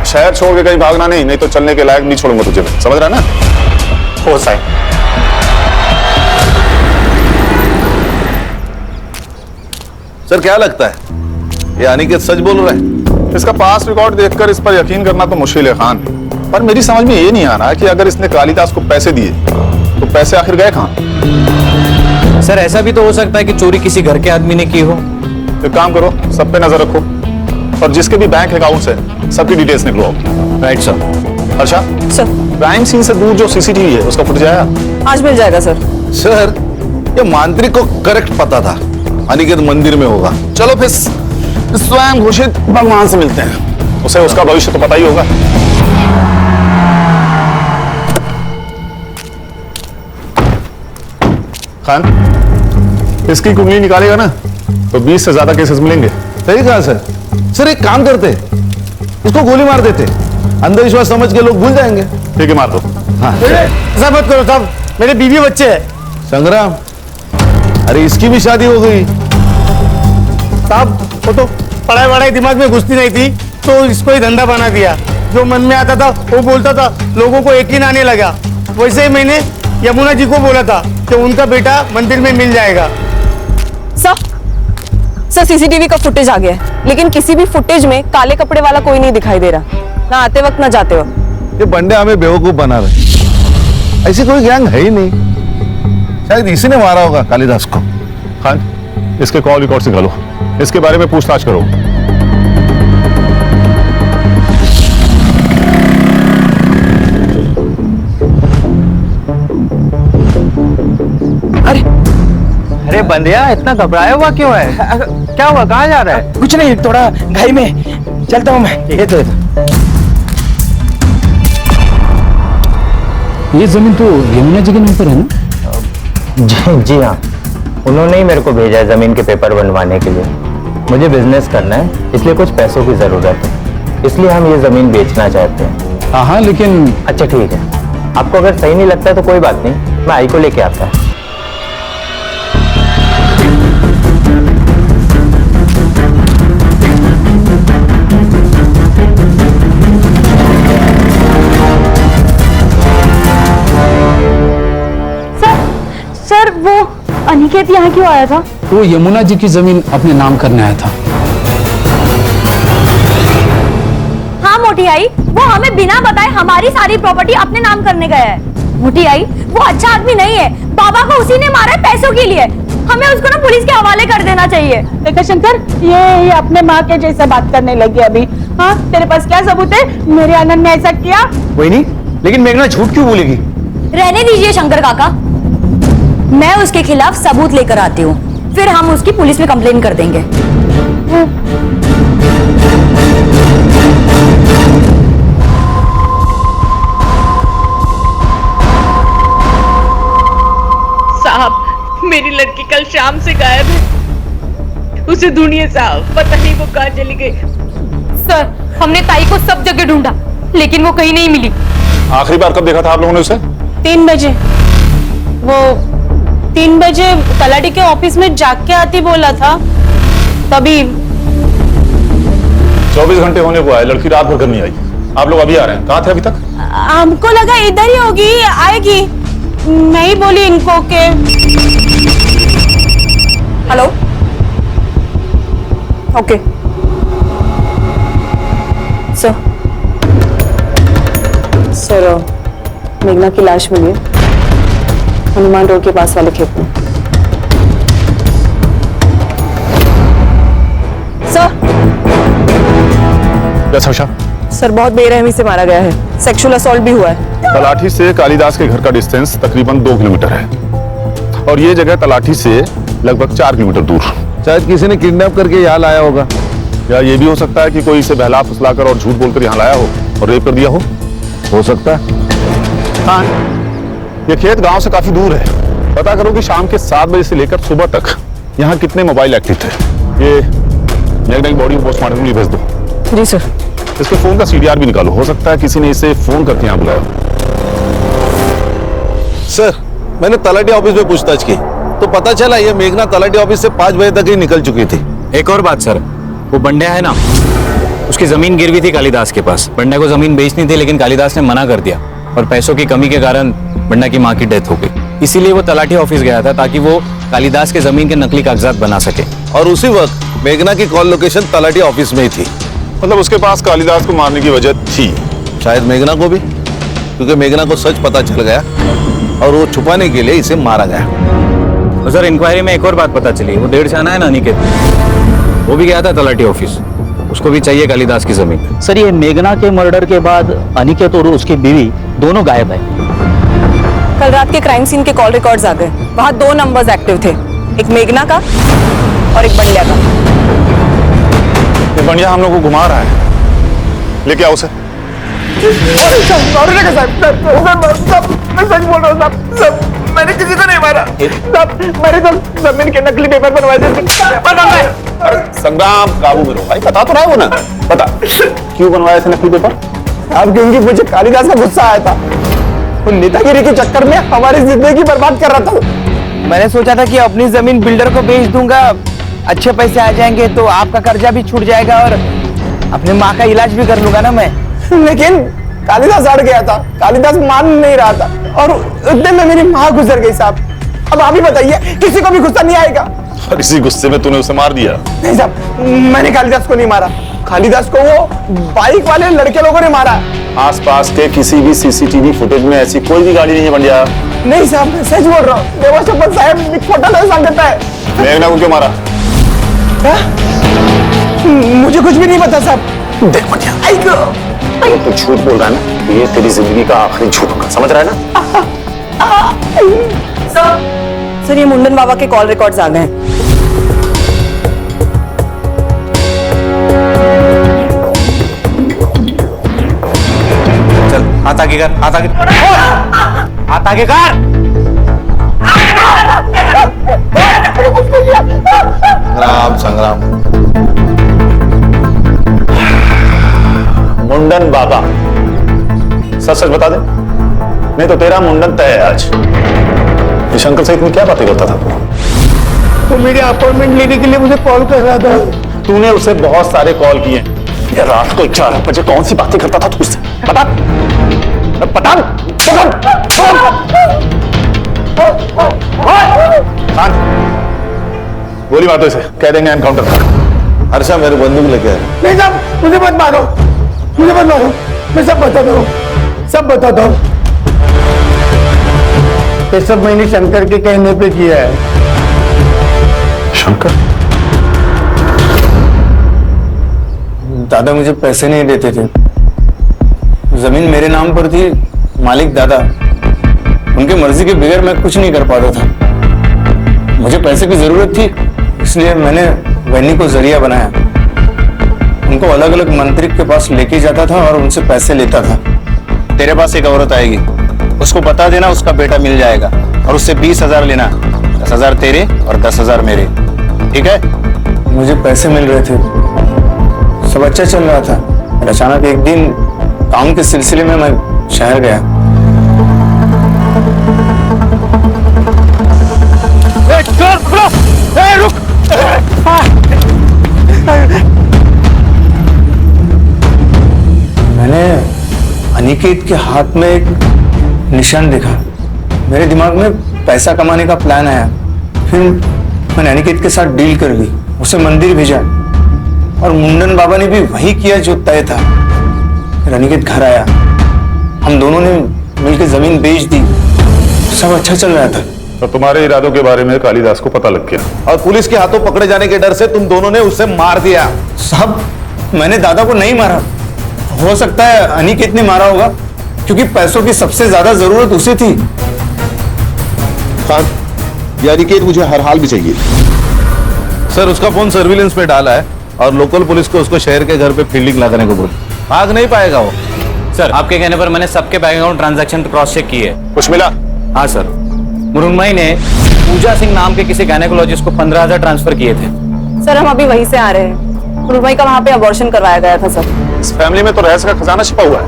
शहर छोड़ के कहीं भागना नहीं तो चलने के लायक नहीं छोड़ूंगा तुझे, समझ रहा है ना? हो साहब। सर क्या लगता है ये अनिकेत सच बोल रहा है? इसका पास रिकॉर्ड देखकर इस पर यकीन करना तो मुश्किल है खान, पर मेरी समझ में ये नहीं आ रहा कि अगर इसने कालिदास को पैसे दिए तो पैसे आखिर गए कहां? सर ऐसा भी तो हो सकता है कि चोरी किसी घर के आदमी ने की हो। एक काम करो, सब पे नजर रखो और जिसके भी बैंक अकाउंट्स है सबकी डिटेल्स निकलवाओ। Right sir. अच्छा सर, क्राइम सीन से दूर जो सीसीटीवी है उसका फुटेज आया? आज मिल जाएगा सर। सर, ये मांत्रिक को करेक्ट पता था अनिकेत मंदिर में होगा। चलो फिर स्वयं घोषित भगवान से मिलते हैं, उसे उसका भविष्य तो पता ही होगा। खान, इसकी कुंडली निकालेगा ना तो 20 से ज्यादा केसेस मिलेंगे। सही कहा सर। सर एक काम करते, इसको गोली मार देते, अंधविश्वास समझ के लोग भूल जाएंगे। ठीक है, मार दो। हाँ ऐसा मत करो साहब, मेरे बीवी बच्चे हैं। संग्राम, अरे इसकी भी शादी हो गई। साहब वो तो पढ़ाई वढ़ाई दिमाग में घुसती नहीं थी तो इसको ही धंधा बना दिया। जो मन में आता था वो बोलता था, लोगों को यकीन आने लगा। वैसे ही मैंने यमुना जी को बोला था कि उनका बेटा मंदिर में मिल जाएगा। सर सीसीटीवी का फुटेज आ गया है, लेकिन किसी भी फुटेज में काले कपड़े वाला कोई नहीं दिखाई दे रहा, ना आते वक्त ना जाते वक्त। ये बंडे हमें बेवकूफ बना रहे। ऐसी कोई गैंग है ही नहीं, शायद इसी ने मारा होगा कालिदास को। खान, इसके कॉल रिकॉर्ड निकालो, इसके बारे में पूछताछ करो। अरे बंदिया, इतना घबराया हुआ क्यों है? क्या हुआ, कहाँ जा रहा है? कुछ नहीं, थोड़ा घाई में चलता हूँ मैं। ये तो ये जमीन तो यमुना जी के नाम पर है ना? जी हाँ, उन्होंने ही मेरे को भेजा है जमीन के पेपर बनवाने के लिए। मुझे बिजनेस करना है, इसलिए कुछ पैसों की जरूरत है, इसलिए हम ये जमीन बेचना चाहते हैं। हाँ, लेकिन अच्छा ठीक है, आपको अगर सही नहीं लगता है तो कोई बात नहीं, मैं आई को लेके आता हूँ। सर वो अनिकेत यहाँ क्यों आया था? वो यमुना जी की जमीन अपने नाम करने आया था। हाँ मोटी आई, वो हमें बिना बताए हमारी सारी प्रॉपर्टी अपने नाम करने गया है। मोटी आई, वो अच्छा आदमी नहीं है, बाबा को उसी ने मारा है पैसों के लिए। हमें उसको ना पुलिस के हवाले कर देना चाहिए। देखा शंकर, ये अपने माँ के जैसा बात करने लगी अभी। हाँ, तेरे पास क्या सबूत है मेरे आनंद ने ऐसा किया? कोई नहीं, लेकिन मेघना झूठ क्यों बोलेगी? रहने दीजिए शंकर काका, मैं उसके खिलाफ सबूत लेकर आती हूँ, फिर हम उसकी पुलिस में कंप्लेन कर देंगे। मेरी लड़की कल शाम से गायब है। उसे ढूंढिए साहब, पता नहीं वो कहाँ चली गई। सर, हमने ताई को सब जगह ढूंढा लेकिन वो कहीं नहीं मिली। आखिरी बार कब देखा था आप लोगों ने उसे? 3 बजे। वो 3 बजे तलाटी के ऑफिस में जाग के आती बोला था, तभी 24 घंटे होने को आए, लड़की रात भर घर नहीं आई। आप लोग अभी आ रहे हैं, कहाँ थे अभी तक? हमको लगा इधर ही होगी, आएगी। मैं ही बोली इनको के। हेलो, ओके सर, मेघना की लाश मिली है हनुमान रोड के पास वाले खेत में। सर, सर बहुत बेरहमी से मारा गया है, सेक्सुअल असॉल्ट भी हुआ है। तलाठी से कालिदास के घर का डिस्टेंस तकरीबन 2 किलोमीटर है और ये जगह तलाठी से लगभग 4 किलोमीटर दूर। शायद किसी ने किडनैप करके यहाँ लाया होगा, या ये भी हो सकता है कि कोई इसे बहला फुसलाकर और झूठ बोलकर यहाँ लाया हो और रेप कर दिया हो सकता है। हाँ, ये खेत गांव से काफी दूर है। पता करो कि शाम के 7 बजे से लेकर सुबह तक यहाँ कितने मोबाइल एक्टिव थे। ये मेघना की बॉडी को पोस्टमार्टम के लिए भेज दो। जी सर। इसके फोन का CDR भी निकालो, हो सकता है किसी ने इसे फोन करके यहाँ बुलाया। सर, मैंने तलाटी ऑफिस में पूछताछ की तो पता चला ये मेघना तलाटी ऑफिस से 5 बजे तक ही निकल चुकी थी। एक और बात सर, वो बंड्या है ना, उसकी जमीन गिरवी थी कालिदास के पास। बंड्या को जमीन बेचनी थी लेकिन कालिदास ने मना कर दिया और पैसों की कमी के कारण बंड्या की माँ की डेथ हो गई। इसीलिए वो तलाठी ऑफिस गया था ताकि वो कालिदास के जमीन के नकली कागजात बना सके। और उसी वक्त मेघना की कॉल लोकेशन तलाटी ऑफिस में ही थी। मतलब उसके पास कालिदास को मारने की वजह थी। शायद मेघना को भी, क्योंकि मेघना को सच पता चल गया और वो छुपाने के लिए इसे मारा गया। और सर, इंक्वायरी में एक और बात पता चली, वो डेढ़ छाना है ना अनिकेत, वो भी गया था तलाटी ऑफिस, उसको भी चाहिए कालिदास की जमीन। सर, ये मेघना के मर्डर के बाद अनिकेत और उसकी बीवी दोनों गायब है। कल रात के क्राइम सीन के कॉल रिकॉर्ड्स आ गए, वहाँ 2 नंबर्स एक्टिव थे, एक मेघना का और एक बंड्या का। ये बंड्या हम लोग को घुमा रहा है, लेके आओ उसे। मैं सच बोल रहा हूँ साहब, मैंने किसी को नहीं मारा साहब, मैंने तो जमीन के नकली पेपर बनवाए थे। संग्राम, काबू में रहो भाई, बता तो रहा है वो ना, बता क्यों बनवाए थे नकली पेपर? अब क्योंकि मुझे कालिदास का गुस्सा आया था, वो नेतागिरी के चक्कर में हमारी जिंदगी बर्बाद कर रहा था। मैंने सोचा था कि अपनी जमीन बिल्डर को बेच दूंगा, अच्छे पैसे आ जाएंगे तो आपका कर्जा भी छूट जाएगा और अपने माँ का इलाज भी कर लूंगा ना मैं। लेकिन कालिदास अड़ गया था, कालिदास मान नहीं रहा था और उतने में मेरी माँ गुजर गई साहब। अब आप ही बताइए, किसी को भी गुस्सा नहीं आएगा? और इसी गुस्से में तूने उसे मार दिया? नहीं साहब, मैंने कालिदास को नहीं मारा, कालिदास को वो बाइक वाले लड़के लोगों ने मारा। आसपास के किसी भी CCTV फुटेज में ऐसी कोई भी गाड़ी नहीं है बंड्या। नहीं साहब, मैं सच बोल रहा हूँ, देवा शपथ साहब खोटा नहीं सांगता है। मेघना को क्यों मारा? मुझे कुछ भी नहीं पता साहब। देख बंड्या, तू झूठ बोल रहा है ना, ये तेरी जिंदगी का आखिरी झूठ होगा, समझ रहा है ना? सर, ये मुंडन बाबा के कॉल रिकॉर्ड्स आ गए हैं। चल, हाथ आगे कर, हाथ आगे, हाथ आगे कर। संग्राम, संग्राम। मुंडन बाबा, सच सच बता दे, नहीं तो तेरा मुंडन तय है आज। ये शंकर से इतनी क्या बातें करता था तू? वो मेरे अपॉइंटमेंट लेने के लिए मुझे कॉल कर रहा था। तूने उसे बहुत सारे कॉल किए, ये रात को 11 बजे कौन सी बातें करता था तू उससे? बता, बता, गोली मार दो इसे, कह देंगे एनकाउंटर था। हर्षा, मेरे बंदूक लेके आए। नहीं साहब, मुझे मत मारो, मुझे मत मारो, मैं सब बताता हूँ, सब बताता हूँ। ये सब मैंने शंकर के कहने पे किया है। शंकर? दादा मुझे पैसे नहीं देते थे, जमीन मेरे नाम पर थी, मालिक दादा, उनके मर्जी के बगैर मैं कुछ नहीं कर पाता था। मुझे पैसे की जरूरत थी, इसलिए मैंने वैनी को जरिया बनाया। उनको अलग अलग मंत्री के पास लेके जाता था और उनसे पैसे लेता था। तेरे पास एक औरत आएगी, उसको बता देना उसका बेटा मिल जाएगा और उससे 20,000 लेना। 10,000 तेरे और 10,000 मेरे, ठीक है? मुझे पैसे मिल रहे थे, सब अच्छा चल रहा था, और अचानक एक दिन काम के सिलसिले में मैं शहर गया। मैंने अनिकेत के हाथ में एक निशान देखा। मेरे दिमाग में पैसा कमाने का प्लान आया। फिर मैंने अनिकेत के साथ डील कर ली, उसे मंदिर भेजा और मुंडन बाबा ने भी वही किया जो तय था। फिर अनिकेत घर आया, हम दोनों ने मिलकर जमीन बेच दी, सब अच्छा चल रहा था। तो तुम्हारे इरादों के बारे में कालिदास को पता लग गया और पुलिस के हाथों पकड़े जाने के डर से तुम दोनों ने उसे मार दिया। साहब, मैंने दादा को नहीं मारा, हो सकता है अनिकेत ने मारा होगा, क्योंकि पैसों की सबसे ज्यादा जरूरत उसे थी। खान, ये अनिकेत मुझे हर हाल में चाहिए। सर, उसका फोन सर्विलेंस में डाला है और लोकल पुलिस को उसको शहर के घर पे फील्डिंग लगाने को बोल। भाग नहीं पाएगा वो। सर, आपके कहने पर मैंने सबके bank account transaction cross check किए। कुछ मिला? हाँ सर, मुरुनमई ने पूजा सिंह नाम के किसी गायनेकोलॉजिस्ट को 15,000 ट्रांसफर किए थे। सर, हम अभी वहीं से आ रहे हैं। मुरुनमई का वहाँ पे अबॉर्शन करवाया गया था सर। इस फैमिली में तो रहस्य का खजाना छिपा हुआ है।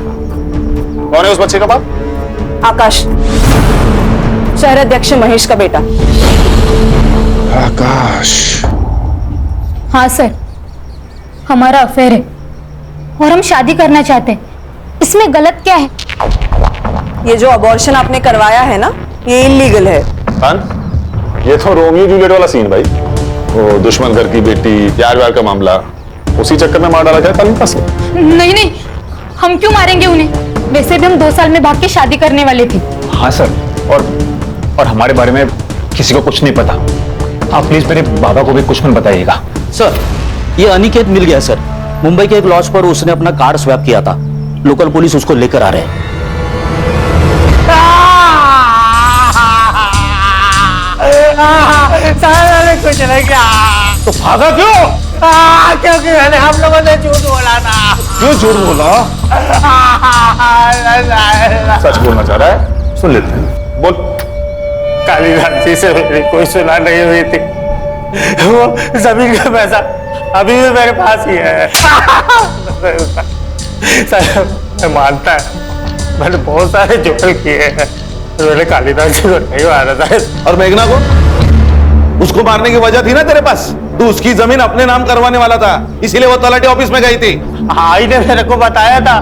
कौन है उस बच्चे का बाप? आकाश, शहराध्यक्ष महेश का बेटा। आकाश। हाँ सर, हमारा अफेयर है और हम शादी करना चाहते हैं, इसमें गलत क्या है? ये जो अबॉर्शन आपने करवाया है ना, ये इलीगल है। खान, ये तो रोमियो जूलियट वाला सीन भाई। वो दुश्मन घर की बेटी, प्यार व्यार का मामला, उसी चक्कर में मार डाला जाए कालिदास को। नहीं नहीं, हम क्यों मारेंगे उन्हें? वैसे भी हम 2 साल में भाग के शादी करने वाले थे। हाँ सर, और हमारे बारे में किसी को कुछ नहीं पता। आप प्लीज मेरे बाबा को भी कुछ मत बताइएगा। सर, ये अनिकेत मिल गया सर। मुंबई के एक लॉज पर उसने अपना कार्ड स्वैप किया था। लोकल पुलिस उसको लेकर आ रहे हैं। कुछ नहीं किया। तो भागा क्यों? क्योंकि मैंने हम लोगों ने झूठ बोला था। क्यों झूठ बोला? सच बोलना चाह रहा है, सुन लेते हैं, बोल। कालिदास जी से मेरी कोई सुलह नहीं हुई थी। वो जमीन का पैसा अभी भी मेरे पास ही है। सर, मैं मानता है मैंने बहुत सारे जुगल किए हैं, मैंने कालिदास जी को नहीं मारा था। और मेघना को? उसको मारने की वजह थी ना तेरे पास। तू उसकी जमीन अपने नाम करवाने वाला था, इसीलिए वो तलाटी ऑफिस में गई थी। आई ने मेरे को बताया था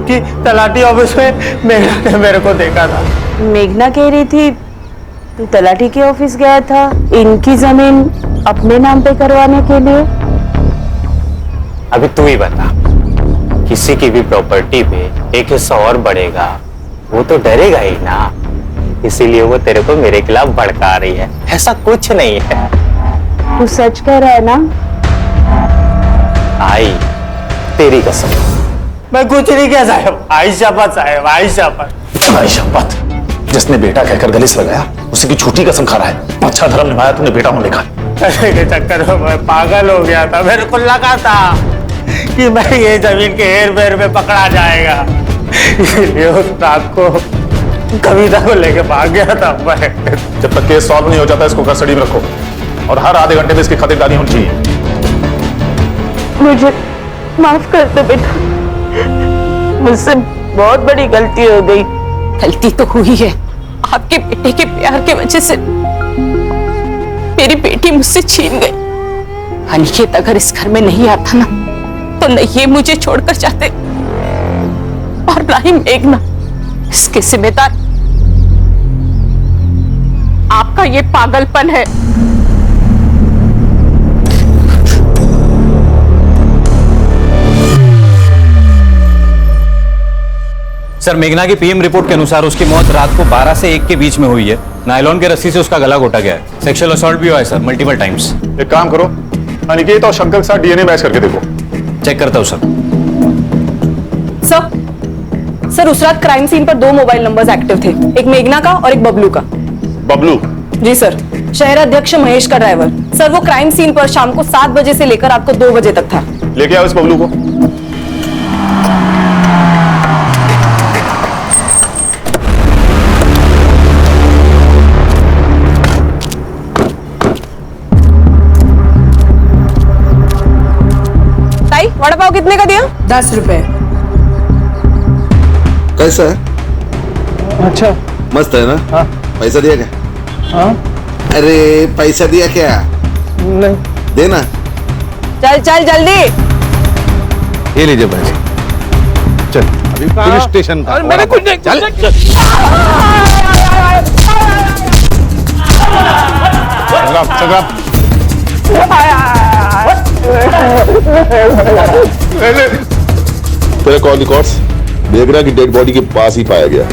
कि तलाटी ऑफिस में मेघना ने मेरे को देखा था। मेघना कह रही थी तू तलाटी के ऑफिस गया था इनकी जमीन अपने नाम पे करवाने के लिए। अभी तू ही बता, किसी की भी प्रॉपर्टी पे एक हिस्सा और बढ़ेगा, वो तो डरेगा ही ना। इसीलिए वो तेरे को मेरे खिलाफ भड़का रही है। ऐसा कुछ नहीं है। तू सच कह रहा है ना? आई तेरी कसम, मैं कुछ नहीं किया साहब। आई शपथ साहब, आई शपथ। तुम्हारी शपथ? जिसने बेटा कहकर गले से लगाया, उसी की झूठी कसम खा रहा है। अच्छा धर्म निभाया तुमने बेटा होने का। पैसे के चक्कर में मैं पागल हो गया था। मेरे को लगा था कि मैं ये जमीन के हेर फेर में पकड़ा जाएगा, इसलिए उस रात को कविता को लेके भाग गया था मैं। जब तक केस सॉल्व नहीं हो जाता, इसको कस्टडी में रखो और हर आधे घंटे में इसकी खातिरदारी होनी चाहिए। मुझे माफ कर दो बेटा, मुझसे बहुत बड़ी गलती हो गई। गलती तो हुई है, आपके बेटे के प्यार की वजह से मेरी बेटी मुझसे छीन गई। अनिकेत अगर इस घर में नहीं आता ना, तो न ये मुझे छोड़कर जाते और ना ही मेघना। इसके जिम्मेदार आपका ये पागलपन है। सर, मेघना की पीएम रिपोर्ट के अनुसार उसकी मौत रात को 12 से 1 के बीच में हुई है। नायलॉन के रस्सी से उसका गला घोटा गया है। सेक्सुअल असॉल्ट भी हुआ है सर, मल्टीपल टाइम्स। एक काम करो, अनिकेत और शंकर के साथ डीएनए मैच करके देखो। चेक करता हूँ सर। सर, उस रात क्राइम सीन पर 2 मोबाइल नंबर्स एक्टिव थे, एक मेघना का और एक बबलू का। बबलू? जी सर, शहराध्यक्ष महेश का ड्राइवर। सर, वो क्राइम सीन पर शाम को 7 बजे से लेकर आपको 2 बजे तक था। लेके आओ इस बबलू को। वड़ा पाव कितने का दिया? 10 रुपए। कैसा है? अच्छा। मस्त है ना? हाँ। पैसा दिया क्या? हाँ? अरे पैसा दिया क्या? नहीं। देना। चल चल जल्दी। ये लीजिए पैसे। चल अभी पुलिस स्टेशन का। मैंने कुछ नहीं। चल चल। संग्राम तेरे कॉल रिकॉर्ड्स मेघना की डेड बॉडी के पास ही पाया गया।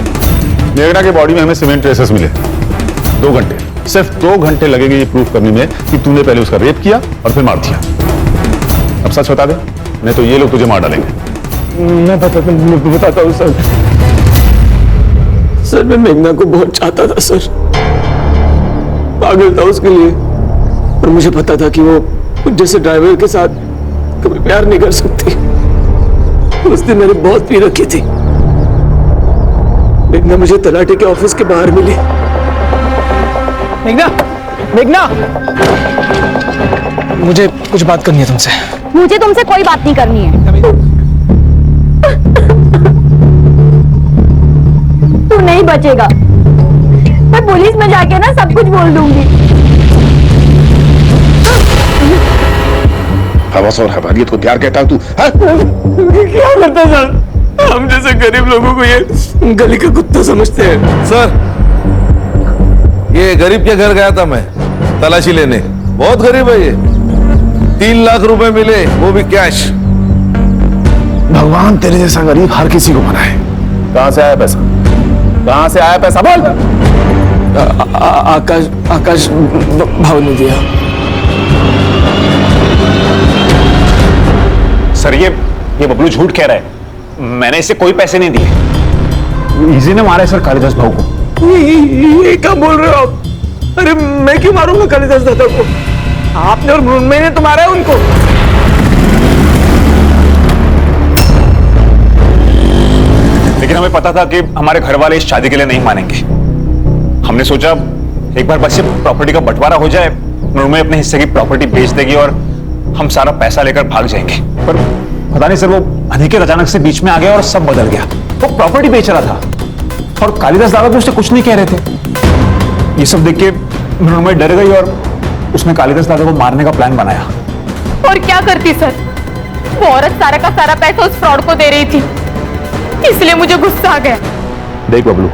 मेघना के बॉडी में हमें सीमेंट ट्रेसेस मिले। 2 घंटे, सिर्फ 2 घंटे लगेंगे ये प्रूफ करने में कि तूने पहले उसका रेप किया और फिर मार दिया। अब सच बता दे, नहीं तो ये लोग तुझे मार डालेंगे। मैं बताता हूँ सर। सर मैं मेघना को बहुत चाहता था सर, पागल था उसके लिए, और मुझे पता था कि वो जैसे ड्राइवर के साथ कभी प्यार नहीं कर सकती। उस दिन मैंने बहुत पी रखी थी। मेघना मुझे तलाटे के ऑफिस के बाहर मिली। मेघना, मेघना, मुझे कुछ बात करनी है तुमसे। मुझे तुमसे कोई बात नहीं करनी है। तू नहीं बचेगा। मैं पुलिस में जाके ना सब कुछ बोल दूंगी। हवस और हवानियत को प्यार कहता तू? क्या करता सर? हम जैसे गरीब लोगों को ये गली का कुत्ता समझते हैं। सर ये गरीब के घर गया था मैं तलाशी लेने। बहुत गरीब है ये। 3 लाख रुपए मिले, वो भी कैश। भगवान तेरे जैसा गरीब हर किसी को बनाए। कहां से आया पैसा? कहां से आया पैसा बोल? आकाश भाव ने दिया। सर ये बबलू झूठ कह रहा है। मैंने इसे कोई पैसे नहीं दिए। इजी ने मारा है सर कालिदास भाऊ को। ये क्या बोल रहे हो आप? अरे मैं क्यों मारूंगा कालिदास दादा को? आपने और मृण्मयी ने तो मारा है उनको। लेकिन हमें पता था कि हमारे घर वाले इस शादी के लिए नहीं मानेंगे। हमने सोचा एक बार बस ये प्रॉपर्टी का बंटवारा हो जाए, मृण्मयी अपने हिस्से की प्रॉपर्टी बेच देगी और हम सारा पैसा लेकर भाग जाएंगे। पर पता नहीं सर, वो अनिकेत अचानक से बीच में आ गया और सब बदल गया। वो प्रॉपर्टी बेच रहा था और कालिदास दादा भी उससे कुछ नहीं कह रहे थे। ये सब देख के मृण्मयी डर गई और उसने कालिदास दादा को मारने का प्लान बनाया। और क्या करती सर? वो औरत सारा का सारा पैसा उस फ्रॉड को दे रही थी, इसलिए मुझे गुस्सा आ गया। देख बबलू,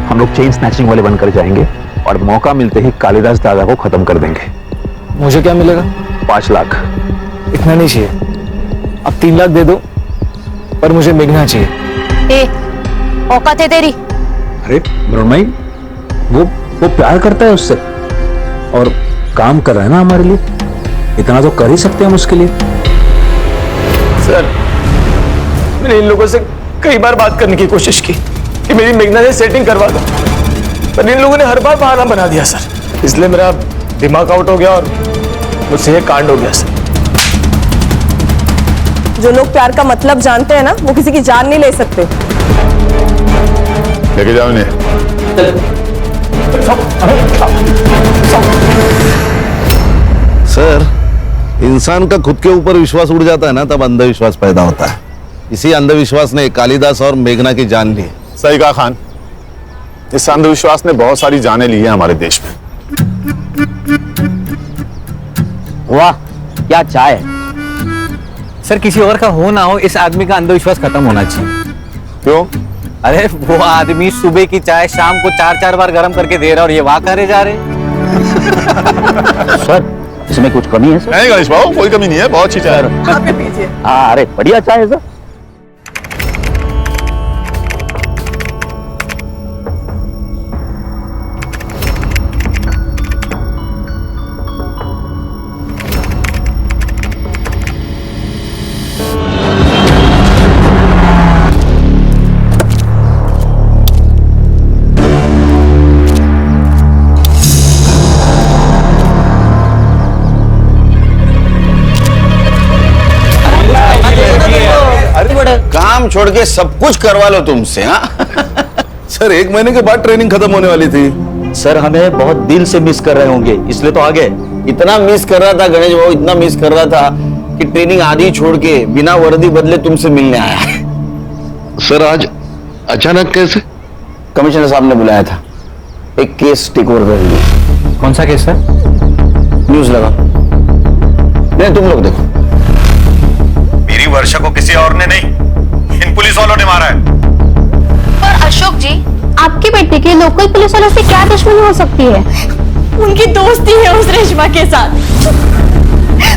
हम लोग चेन स्नैचिंग वाले बनकर जाएंगे और मौका मिलते ही कालिदास दादा को खत्म कर देंगे। मुझे क्या मिलेगा? 5 लाख। इतना नहीं चाहिए, अब 3 लाख दे दो, पर मुझे मेघना चाहिए। ए, औकात है तेरी? अरे मृण्मयी, वो प्यार करता है उससे और काम कर रहा है ना हमारे लिए, इतना तो कर ही सकते हैं हम उसके लिए। सर मैंने इन लोगों से कई बार बात करने की कोशिश की कि मेरी मेघना से सेटिंग करवा दो, पर इन लोगों ने हर बार बहाना बना दिया सर। इसलिए मेरा दिमाग आउट हो गया और मुझसे ये कांड हो गया सर। जो लोग प्यार का मतलब जानते हैं ना, वो किसी की जान नहीं ले सकते। लेके जाओ इन्हें। सर इंसान का खुद के ऊपर विश्वास उड़ जाता है ना, तब अंधविश्वास पैदा होता है। इसी अंधविश्वास ने कालिदास और मेघना की जान ली। सही कहा खान, इस अंधविश्वास ने बहुत सारी जानें ली है हमारे देश में। वाह क्या चाय। सर किसी और का हो ना हो, इस आदमी का अंधविश्वास खत्म होना चाहिए। क्यों? अरे वो आदमी सुबह की चाय शाम को 4-4 बार गर्म करके दे रहा और ये वाह करे जा रहे। सर इसमें कुछ कमी है सर? नहीं गणेश भाऊ, कोई कमी नहीं है, बहुत अच्छी चाय है। आप भी पीजिए। हाँ अरे बढ़िया चाय है सर। काम छोड़ के सब कुछ करवा लो तुमसे। हाँ सर 1 महीने के बाद ट्रेनिंग खत्म होने वाली थी। सर हमें बहुत दिल से मिस कर रहे होंगे, इसलिए तो आ गए। इतना मिस कर रहा था गणेश भाऊ, इतना मिस कर रहा था कि ट्रेनिंग आधी छोड़ के बिना वर्दी बदले तुमसे मिलने आया है। सर आज अचानक कैसे? कमिश्नर साहब ने बुलाया था, एक केस टेक ओवर कर लिया। कौन सा केस सर? न्यूज लगा, नहीं तुम लोग देखो। मेरी वर्षा को किसी और ने नहीं, इन पुलिस वालों ने मारा है। पर अशोक जी, आपकी बेटी की लोकल पुलिस वालों से क्या दुश्मनी हो सकती है? उनकी दोस्ती है उस रेशमा के साथ।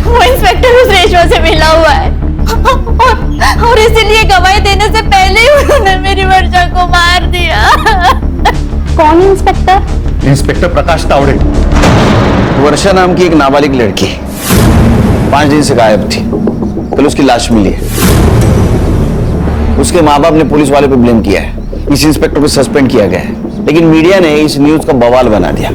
वो इंस्पेक्टर उस रेशमा से मिला हुआ है और इसीलिए गवाही देने से पहले ही उन्होंने मेरी वर्षा को मार दिया। कौन इंस्पेक्टर? इंस्पेक्टर प्रकाश तावड़े। वर्षा नाम की एक नाबालिग लड़की 5 दिन से गायब थी, कल उसकी लाश मिली है। उसके माँ बाप ने पुलिस वाले पे ब्लेम किया है, इस इंस्पेक्टर को सस्पेंड किया गया है, लेकिन मीडिया ने इस न्यूज का बवाल बना दिया।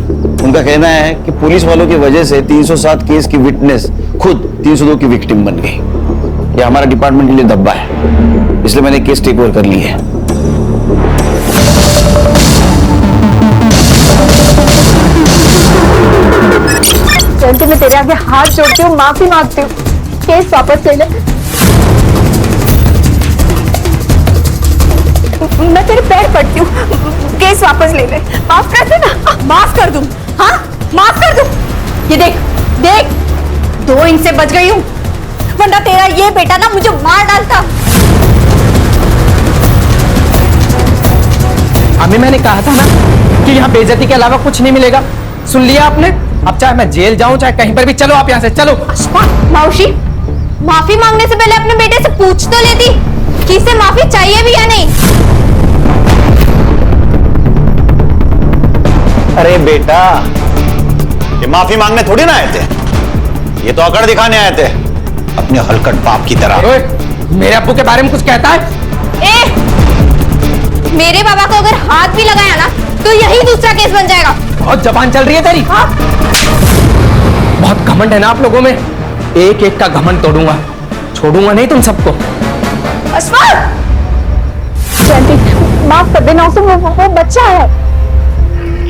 उनका कहना है कि पुलिस वालों की वजह से 307 केस की विटनेस खुद 302 की विक्टिम बन गई। यह हमारा डिपार्टमेंट के लिए दब्बा है, इसलिए मैंने केस टेक ओवर कर ली है। जयंती, मैं तेरे आगे हाथ जोड़ती हूँ, माफी मांगती हूँ, केस वापस ले ले। मैं तेरे पैर पड़ती हूँ, केस वापस ले ले। माफ कर दे ना। माफ कर दूं? हाँ, माफ कर दूं? ये देख देख, 2 इंच से बच गई हूँ, वरना तेरा ये बेटा ना मुझे मार डालता। अभी मैंने कहा था ना कि यहाँ बेइज्जती के अलावा कुछ नहीं मिलेगा। सुन लिया आपने? अब चाहे मैं जेल जाऊं चाहे कहीं पर भी, चलो आप यहाँ से चलो। मौसी, माफी मांगने से पहले अपने बेटे से पूछ तो लेती कि इसे माफी चाहिए भी या नहीं। अरे बेटा, ये माफी मांगने थोड़ी ना आए थे, ये तो अकड़ दिखाने आए थे अपने हलकट बाप की तरह। ओए, मेरे अब्बू के बारे में कुछ कहता है? मेरे बाबा को अगर हाथ भी लगाया ना तो यही दूसरा केस बन जाएगा। बहुत जबान चल रही है तेरी। हाँ? बहुत घमंड है ना आप लोगों में, एक एक का घमंड तोड़ूंगा, छोड़ूंगा नहीं तुम सबको। जयंती, माफ कर देना उसे, वो बच्चा है।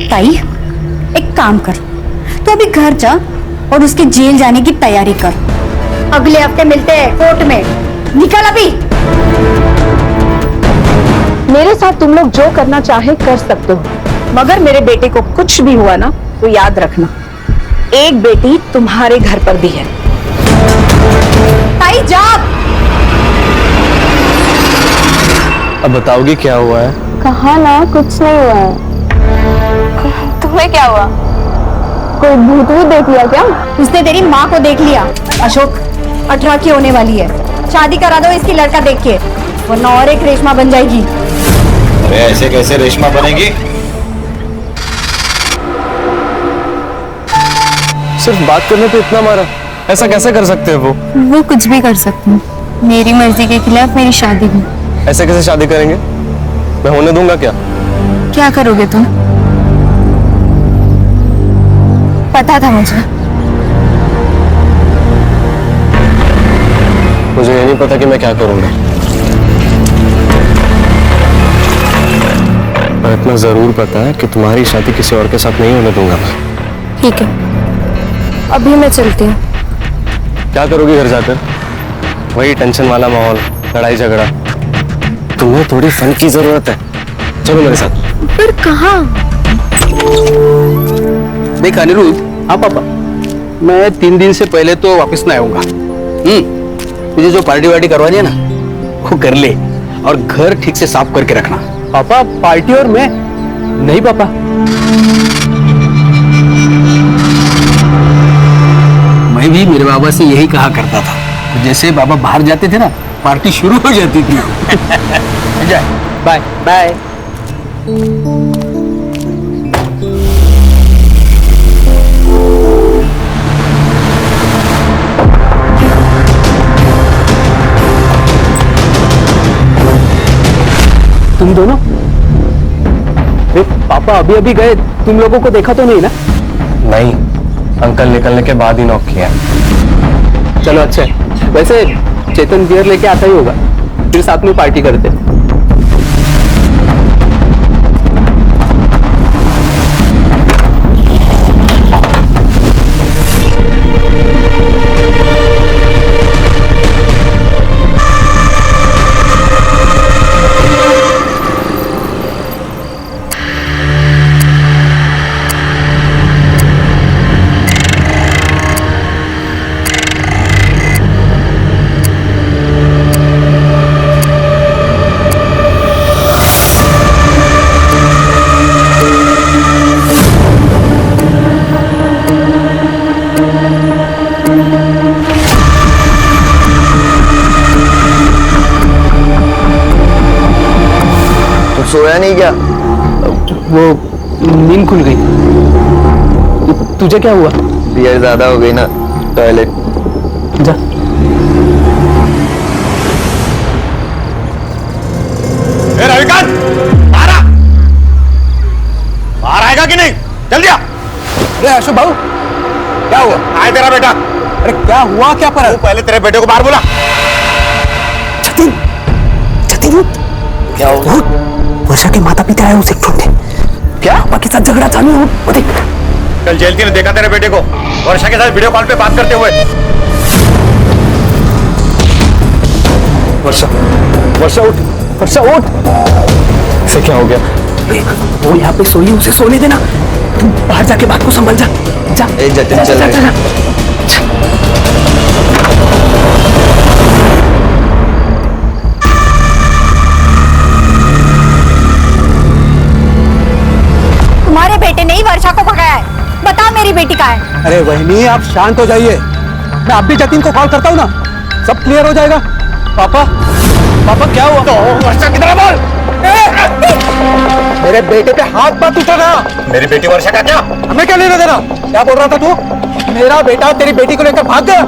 ताई, एक काम कर, तो अभी घर जा और उसके जेल जाने की तैयारी कर। अगले हफ्ते मिलते हैं कोर्ट में, निकल अभी। मेरे साथ तुम लोग जो करना चाहे कर सकते हो, मगर मेरे बेटे को कुछ भी हुआ ना तो याद रखना, एक बेटी तुम्हारे घर पर भी है। ताई जा। अब बताओगी क्या हुआ है? कहा ना कुछ नहीं हुआ है। तुम्हें क्या हुआ? कोई भूत वूत देख लिया क्या? उसने तेरी माँ को देख लिया। अशोक, 18 की होने वाली है, शादी करा दो इसकी लड़का देख के, वरना और एक रेशमा बन जाएगी। अरे ऐसे कैसे रेशमा बनेगी? सिर्फ बात करने पे इतना मारा, ऐसा कैसे कर सकते हैं वो कुछ भी कर सकती हूँ, मेरी मर्जी के खिलाफ मेरी शादी भी। ऐसे कैसे शादी करेंगे? मैं होने दूंगा क्या? क्या करोगे तुम? पता था मुझे ये नहीं पता कि मैं क्या करूंगा, पर इतना जरूर पता है कि तुम्हारी शादी किसी और के साथ नहीं होने दूंगा मैं। ठीक है, अभी मैं चलती हूँ। क्या करोगी घर जाकर? वही टेंशन वाला माहौल, लड़ाई झगड़ा। तुम्हें थोड़ी फन की जरूरत है, चलो मेरे साथ। पर कहाँ? देख अनिरुद्ध, हाँ पापा, मैं 3 दिन से पहले तो वापस ना आऊंगा। तुझे जो पार्टी वार्टी करवानी है ना वो कर ले, और घर ठीक से साफ करके रखना। पापा पार्टी और मैं नहीं पापा। मैं भी मेरे बाबा से यही कहा करता था, तो जैसे बाबा बाहर जाते थे ना पार्टी शुरू हो जाती थी। Bye bye. तुम दोनों? पापा अभी अभी गए, तुम लोगों को देखा तो नहीं ना? नहीं, अंकल निकलने के बाद ही नॉक किया। चलो अच्छा है। वैसे चेतन बियर लेके आता ही होगा, फिर साथ में पार्टी करते। पता नहीं क्या। वो नींद खुल गई। तुझे क्या हुआ? बियर ज्यादा हो गई ना, टॉयलेट। जा। रविकांत, बाहर आएगा कि नहीं? जल्दी आ। अरे अशोक भाऊ, क्या हुआ? आए तेरा बेटा। अरे क्या हुआ, क्या पर? तू पहले तेरे बेटे को बाहर बुला। जतिन, जतिन, क्या हुआ? वर्षा के माता पिता आए उसे ढूंढने। क्या? पापा के साथ झगड़ा चालू हो, वो देख। कल जयंती ने देखा तेरे बेटे को वर्षा के साथ वीडियो कॉल पे बात करते हुए। वर्षा, वर्षा उठ, वर्षा उठ। इसे क्या हो गया? वो यहाँ पे सोई, उसे सोने देना। तुम बाहर जाके बात को संभल जा। जा। ए जतिन, चल जा, जा, जा। तुम्हारे बेटे ने ही वर्षा को भगाया है। बता मेरी बेटी कहाँ है? अरे वहनी, आप शांत हो जाइए। मैं अभी जतिन को कॉल करता हूँ ना, सब क्लियर हो जाएगा। पापा, पापा क्या हुआ? तो वर्षा किधर है बोल? मेरे बेटे पे हाथ मत उठाना। मेरी बेटी वर्षा का क्या? हमें क्या लेना देना? क्या बोल रहा था तू? मेरा बेटा तेरी बेटी को लेकर भाग गया।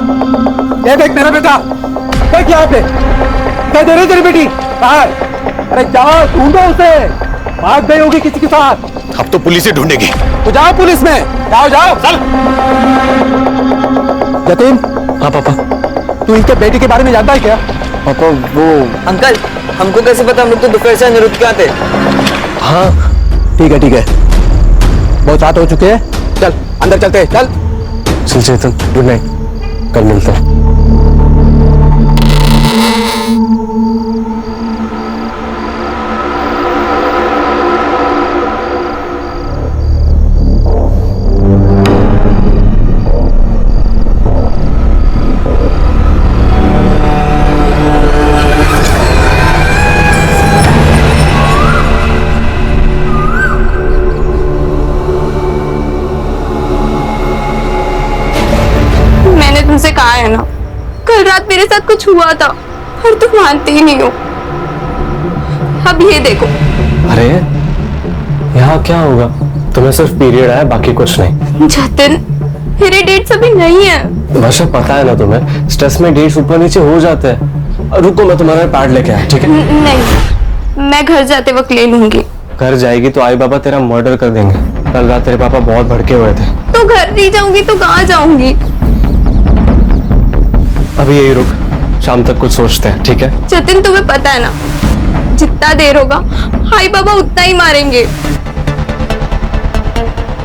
ये देख मेरा बेटा, देख यहाँ पे, क्या दे रही तेरी बेटी? बाहर। अरे जाओ ढूंढो उसे, भाग गई होगी किसी के साथ। अब तो पुलिस ही ढूंढेगी। तो जाओ पुलिस में, जाओ जाओ। चल। जतिन। हाँ पापा। तू इनके बेटी के बारे में जानता है क्या? पापा वो अंकल, हमको कैसे पता? हम लोग तो दोपहर से अनिरुद्ध के आते। हाँ ठीक है, ठीक है, बहुत रात हो चुके हैं। चल अंदर चलते हैं, चल। चल चेतन, गुड नाइट, कल मिलते हैं। तुमसे कहा है ना, कल रात मेरे साथ कुछ हुआ था और तुम मानती ही नहीं हो। अब ये देखो। अरे यहाँ क्या होगा? तुम्हें सिर्फ पीरियड आया, बाकी कुछ नहीं। जतिन, मेरे डेट्स अभी नहीं है। वर्षा पता है ना तुम्हें, स्ट्रेस में डेट्स ऊपर नीचे हो जाते हैं। रुको, मैं तुम्हारा पैड लेके आया, ठीक है? नहीं, मैं घर जाते वक्त ले लूंगी। घर जाएगी तो आई बाबा तेरा मर्डर कर देंगे। कल रात तेरे पापा बहुत भड़के हुए थे। तो घर नहीं जाऊंगी तो कहाँ जाऊंगी? अभी यही रुक, शाम तक कुछ सोचते हैं, ठीक है? जतिन, तुम्हें पता है ना, जितना देर होगा हाई बाबा उतना ही मारेंगे।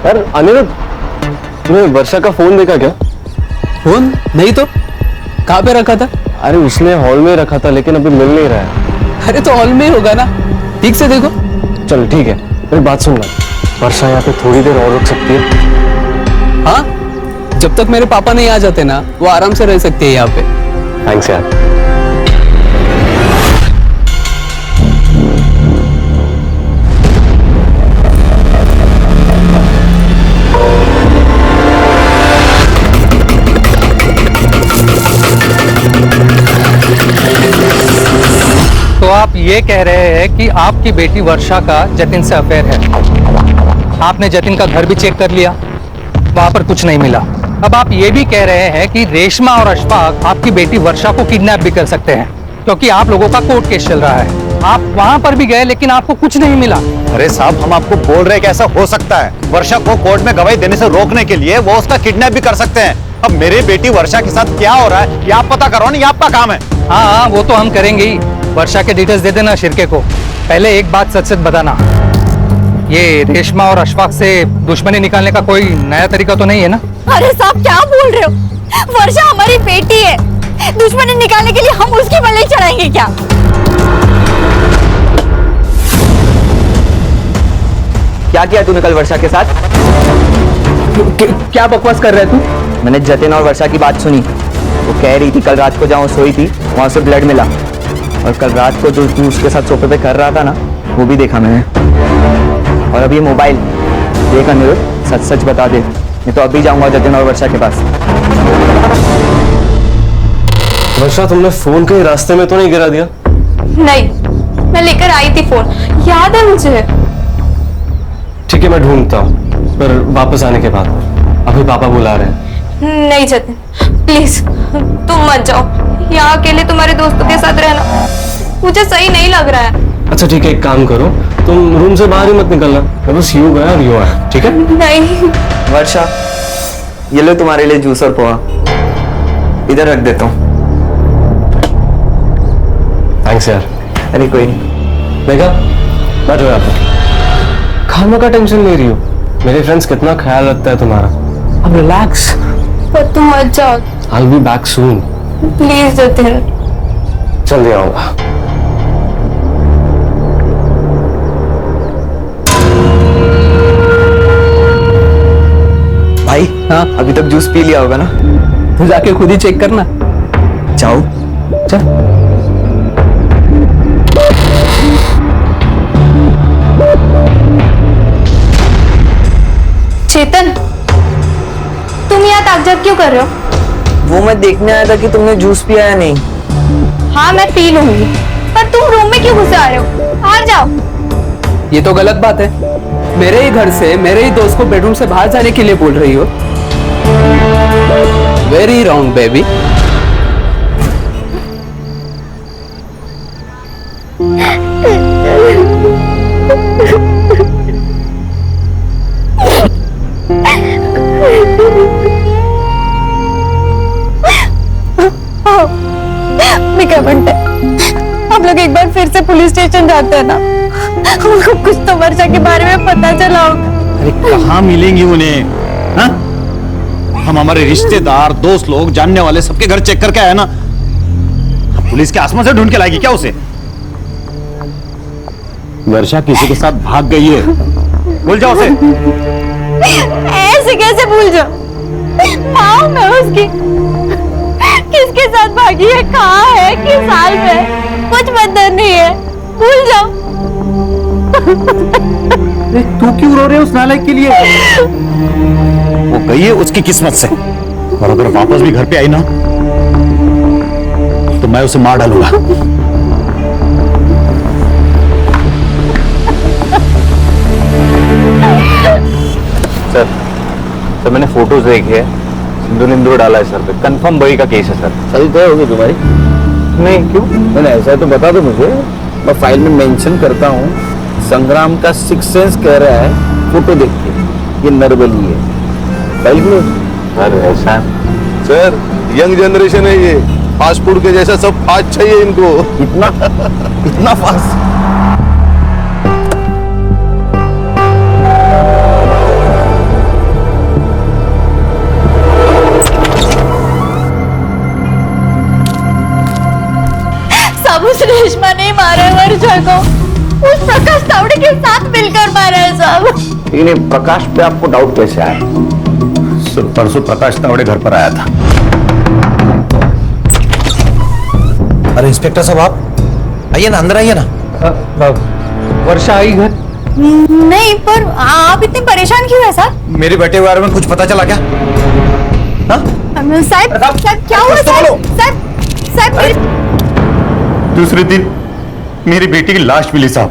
यार अनिरुद्ध, तुमने वर्षा का फोन देखा क्या? फोन नहीं तो कहाँ पे रखा था? अरे उसने हॉल में रखा था, लेकिन अभी मिल नहीं रहा है। अरे तो हॉल में ही होगा ना, ठीक से देखो। चल ठीक है, मेरी बात सुन ले, वर्षा यहाँ पे थोड़ी देर और रुक सकती है। हाँ, जब तक मेरे पापा नहीं आ जाते ना, वो आराम से रह सकती है यहाँ पे। थैंक्स यार। तो आप ये कह रहे हैं कि आपकी बेटी वर्षा का जतिन से अफेयर है। आपने जतिन का घर भी चेक कर लिया, वहां पर कुछ नहीं मिला। अब आप ये भी कह रहे हैं कि रेशमा और अशफाक आपकी बेटी वर्षा को किडनैप भी कर सकते हैं, क्योंकि आप लोगों का कोर्ट केस चल रहा है। आप वहां पर भी गए लेकिन आपको कुछ नहीं मिला। अरे साहब, हम आपको बोल रहे हैं कि ऐसा हो सकता है। वर्षा को कोर्ट में गवाही देने से रोकने के लिए वो उसका किडनैप भी कर सकते हैं। अब मेरी बेटी वर्षा के साथ क्या हो रहा है ये आप पता करो ना, ये आपका काम है। हाँ, वो तो हम करेंगे ही। वर्षा के डिटेल्स दे देना शिरके को। पहले एक बात सच सच बताना, ये रेशमा और अशफाक से दुश्मनी निकालने का कोई नया तरीका तो नहीं है ना? अरे साहब, क्या बोल रहे हो? वर्षा हमारी बेटी है, दुश्मनी निकालने के लिए हम उसकी बलि चढ़ाएंगे क्या? क्या किया तूने कल वर्षा के साथ? क्या बकवास कर रहे तू? मैंने जतिन और वर्षा की बात सुनी। वो कह रही थी कल रात को जहाँ सोई थी वहां से ब्लड मिला, और कल रात को जो तू उसके साथ सोफे पे कर रहा था ना, वो भी देखा मैंने। और अब ये मोबाइल देख अनिरुद्ध, सच सच बता दे, नहीं तो अभी जाऊंगा जतिन और वर्षा के पास। वर्षा, तुमने फोन कहीं रास्ते में तो नहीं गिरा दिया? नहीं, मैं लेकर आई थी फोन, याद है मुझे। ठीक है, मैं ढूंढता हूँ, पर वापस आने के बाद। अभी पापा बुला रहे हैं। नहीं जतिन, प्लीज तुम मत जाओ, यहाँ अकेले तुम्हारे दोस्तों के साथ रहना मुझे सही नहीं लग रहा है। अच्छा ठीक है, एक काम करो, तुम रूम से बाहर ही मत निकलना, मैं बस यूं गया और यूं आया, ठीक है? नहीं। वर्षा, ये लो तुम्हारे लिए जूस और पोहा, इधर रख देता हूँ। थैंक्स यार। अरे कोई नहीं। देखा, बैठो यहाँ पर। खाना का टेंशन ले रही हो, मेरे फ्रेंड्स कितना ख्याल रखता है तुम्हारा। अब रिलैक्स। पर तुम मत जाओ। I'll be back soon. Please Jatin. जल्दी आऊंगा। भाई, हाँ अभी तक जूस पी लिया होगा ना? तो जाके खुद ही चेक करना। जाओ। चल। चेतन, तुम यहाँ ताकझाक क्यों कर रहे हो? वो मैं देखने आया था कि तुमने जूस पिया या नहीं। हाँ मैं पी लूंगी, पर तुम रूम में क्यों घुसे आ रहे हो? बाहर जाओ। ये तो गलत बात है, मेरे ही घर से मेरे ही दोस्त को बेडरूम से बाहर जाने के लिए बोल रही हो। Very wrong baby. क्या बनता है? हम लोग एक बार फिर से पुलिस स्टेशन जाते हैं ना, हमको कुछ तो वर्षा के बारे में पता चला होगा। अरे कहाँ मिलेंगी उन्हें? हाँ? हम हमारे रिश्तेदार, दोस्त लोग, जानने वाले सबके घर चेक करके आए ना। पुलिस के आसमान से ढूंढ के लाएगी क्या उसे? वर्षा किसी के साथ भाग गई है, भूल जाओ उसे। ऐसे कैसे भूल जाओ? पाऊं मैं उसकी, किसके साथ भागी है, कहाँ है, किस हाल में है, कुछ मतलब नहीं है, भूल जाओ। तू क्यों रो रहे हो उस नालायक के लिए? वो गई है उसकी किस्मत से, और अगर वापस भी घर पे आई ना तो मैं उसे मार डालूंगा। सर मैंने फोटोज देखे हैं, सिंदूर डाला है सर पे, कंफर्म बड़ी का केस है सर। सही तय होगी तुम्हारी? नहीं, क्यों? मैंने ऐसा तो बता दो मुझे, मैं फाइल में मेंशन करता हूँ। संग्राम का सिक्स सेंस कह रहा है फोटो देख के ये नरबली है। फाइल में सर ऐसा सर, यंग जनरेशन है ये, फास्ट फूड के जैसा सब फास्ट चाहिए इनको। इतना फास्ट? सब उस रेशमा ने मारा है वर्षा को, उस प्रकाश तावड़े के साथ मिलकर मारा है सब। लेकिन ये प्रकाश पे आपको डाउट कैसे आया? सर परसों प्रकाश तावड़े घर पर आया था। अरे इंस्पेक्टर साहब, आप आइए ना, अंदर आइए ना। वर्षा आई घर? नहीं, पर आप इतने परेशान क्यों है सर? मेरे बेटे के बारे में कुछ पता चला क्या? साहब क्या हुआ साहब? दूसरे दिन मेरी बेटी की लाश मिली साहब।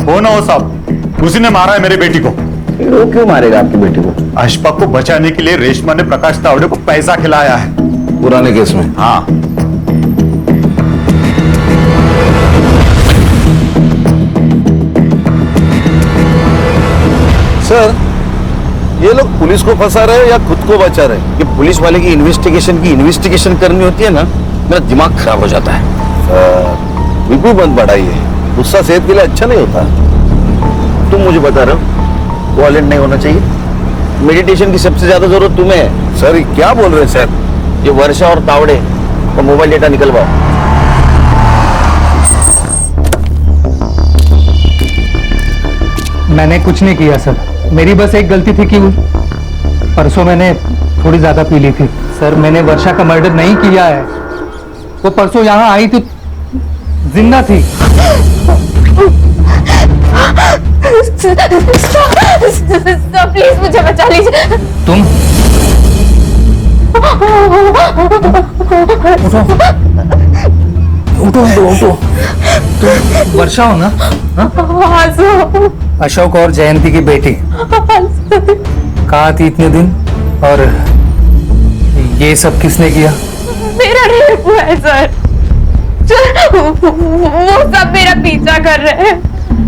हो ना हो साहब, उसी ने मारा है मेरी बेटी को। वो क्यों मारेगा आपकी बेटी को? अशफाक को बचाने के लिए रेशमा ने प्रकाश तावड़े को पैसा खिलाया है। पुराने केस में? हाँ। सर, ये लोग पुलिस को फंसा रहे हैं या खुद को बचा रहे हैं? ये पुलिस वाले की इन्वेस्टिगेशन करनी होती है ना, मेरा दिमाग खराब हो जाता है। बिल्कुल बंद बढ़ाइए, गुस्सा सेहत के लिए अच्छा नहीं होता। तुम मुझे बता रहे हो वॉलेंट नहीं होना चाहिए? मेडिटेशन की सबसे ज्यादा जरूरत तुम्हें है। सर क्या बोल रहे हैं सर? ये वर्षा और तावड़े का मोबाइल डेटा निकलवाओ। मैंने कुछ नहीं किया सर, मेरी बस एक गलती थी कि परसों मैंने थोड़ी ज्यादा पी ली थी। सर मैंने वर्षा का मर्डर नहीं किया है, वो परसों यहाँ आई थी, जिंदा थी। प्लीज मुझे बचा लीजिए। तुम उठो उठो उठो। तुम वर्षा हो ना? हाँ सर। अशोक और जयंती की बेटी। कहाँ थी इतने दिन? और ये सब किसने किया? मेरा रेप हुआ है सर। वो सब मेरा पीछा कर रहे हैं।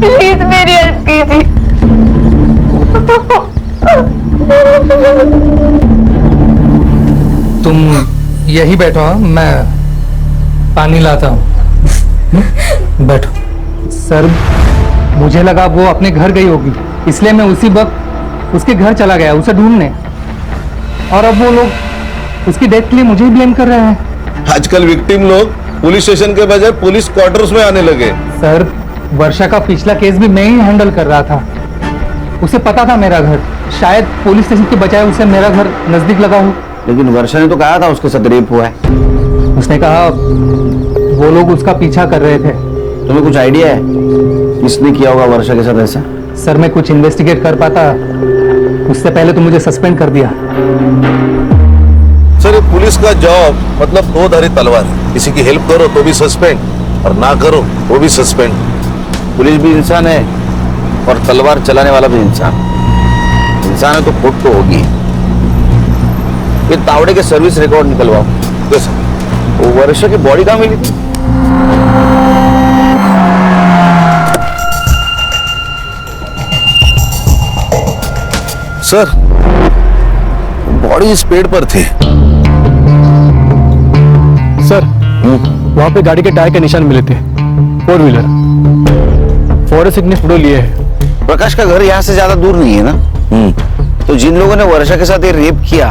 प्लीज मेरी हेल्प कीजिए। तुम यही बैठो, हाँ? मैं पानी लाता हूँ। बैठो। सर, मुझे लगा वो अपने घर गई होगी, इसलिए मैं उसी वक्त उसके घर चला गया उसे ढूंढने। और अब वो लोग उसकी डेथ के लिए मुझे ही ब्लेम कर रहे हैं। आजकल विक्टिम लोग पुलिस स्टेशन के बजाय पुलिस क्वार्टर्स में आने लगे। सर, वर्षा का पिछला केस भी मैं ही हैंडल कर रहा था। उसे पता था मेरा घर, शायद पुलिस स्टेशन के बजाय उसे मेरा घर नजदीक लगा हो। लेकिन वर्षा ने तो कहा था उसके साथ रेप हुआ है। उसने कहा वो लोग उसका पीछा कर रहे थे। तुम्हें कुछ आइडिया है किसने किया होगा वर्षा के साथ ऐसा? सर, मैं कुछ इन्वेस्टिगेट कर पाता उससे पहले तो मुझे सस्पेंड कर दिया। सर, ये पुलिस का जॉब मतलब दो धारी तलवार है। किसी की हेल्प करो तो भी सस्पेंड और ना करो वो भी सस्पेंड। पुलिस भी इंसान है और तलवार चलाने वाला भी इंसान है तो खोट तो होगी। ये तावड़े के सर्विस रिकॉर्ड निकलवाओ। वो वर्षा की बॉडी कहाँ मिली थी? सर, बॉडी इस पेड़ पर थी। सर, वहां पे गाड़ी के टायर के निशान मिले थे, 4 व्हीलर। फॉरेंसिक ने फोटो लिए है। प्रकाश का घर यहाँ से ज्यादा दूर नहीं है ना? तो जिन लोगों ने वर्षा के साथ ये रेप किया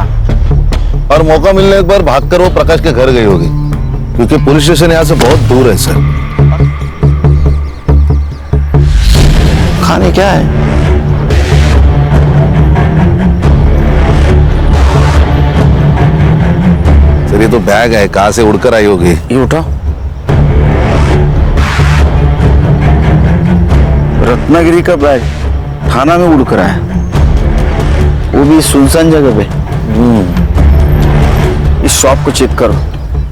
और मौका मिलने पर भागकर वो प्रकाश के घर गई होगी, क्योंकि पुलिस स्टेशन यहाँ से बहुत दूर है। सर, खाने क्या है? सर, ये तो बैग है, कहाँ से उड़कर आई होगी। ये उठा। रत्नागिरी का बैग थाना में उड़कर आया, वो भी सुनसान जगह पे। इस शॉप को चेक करो,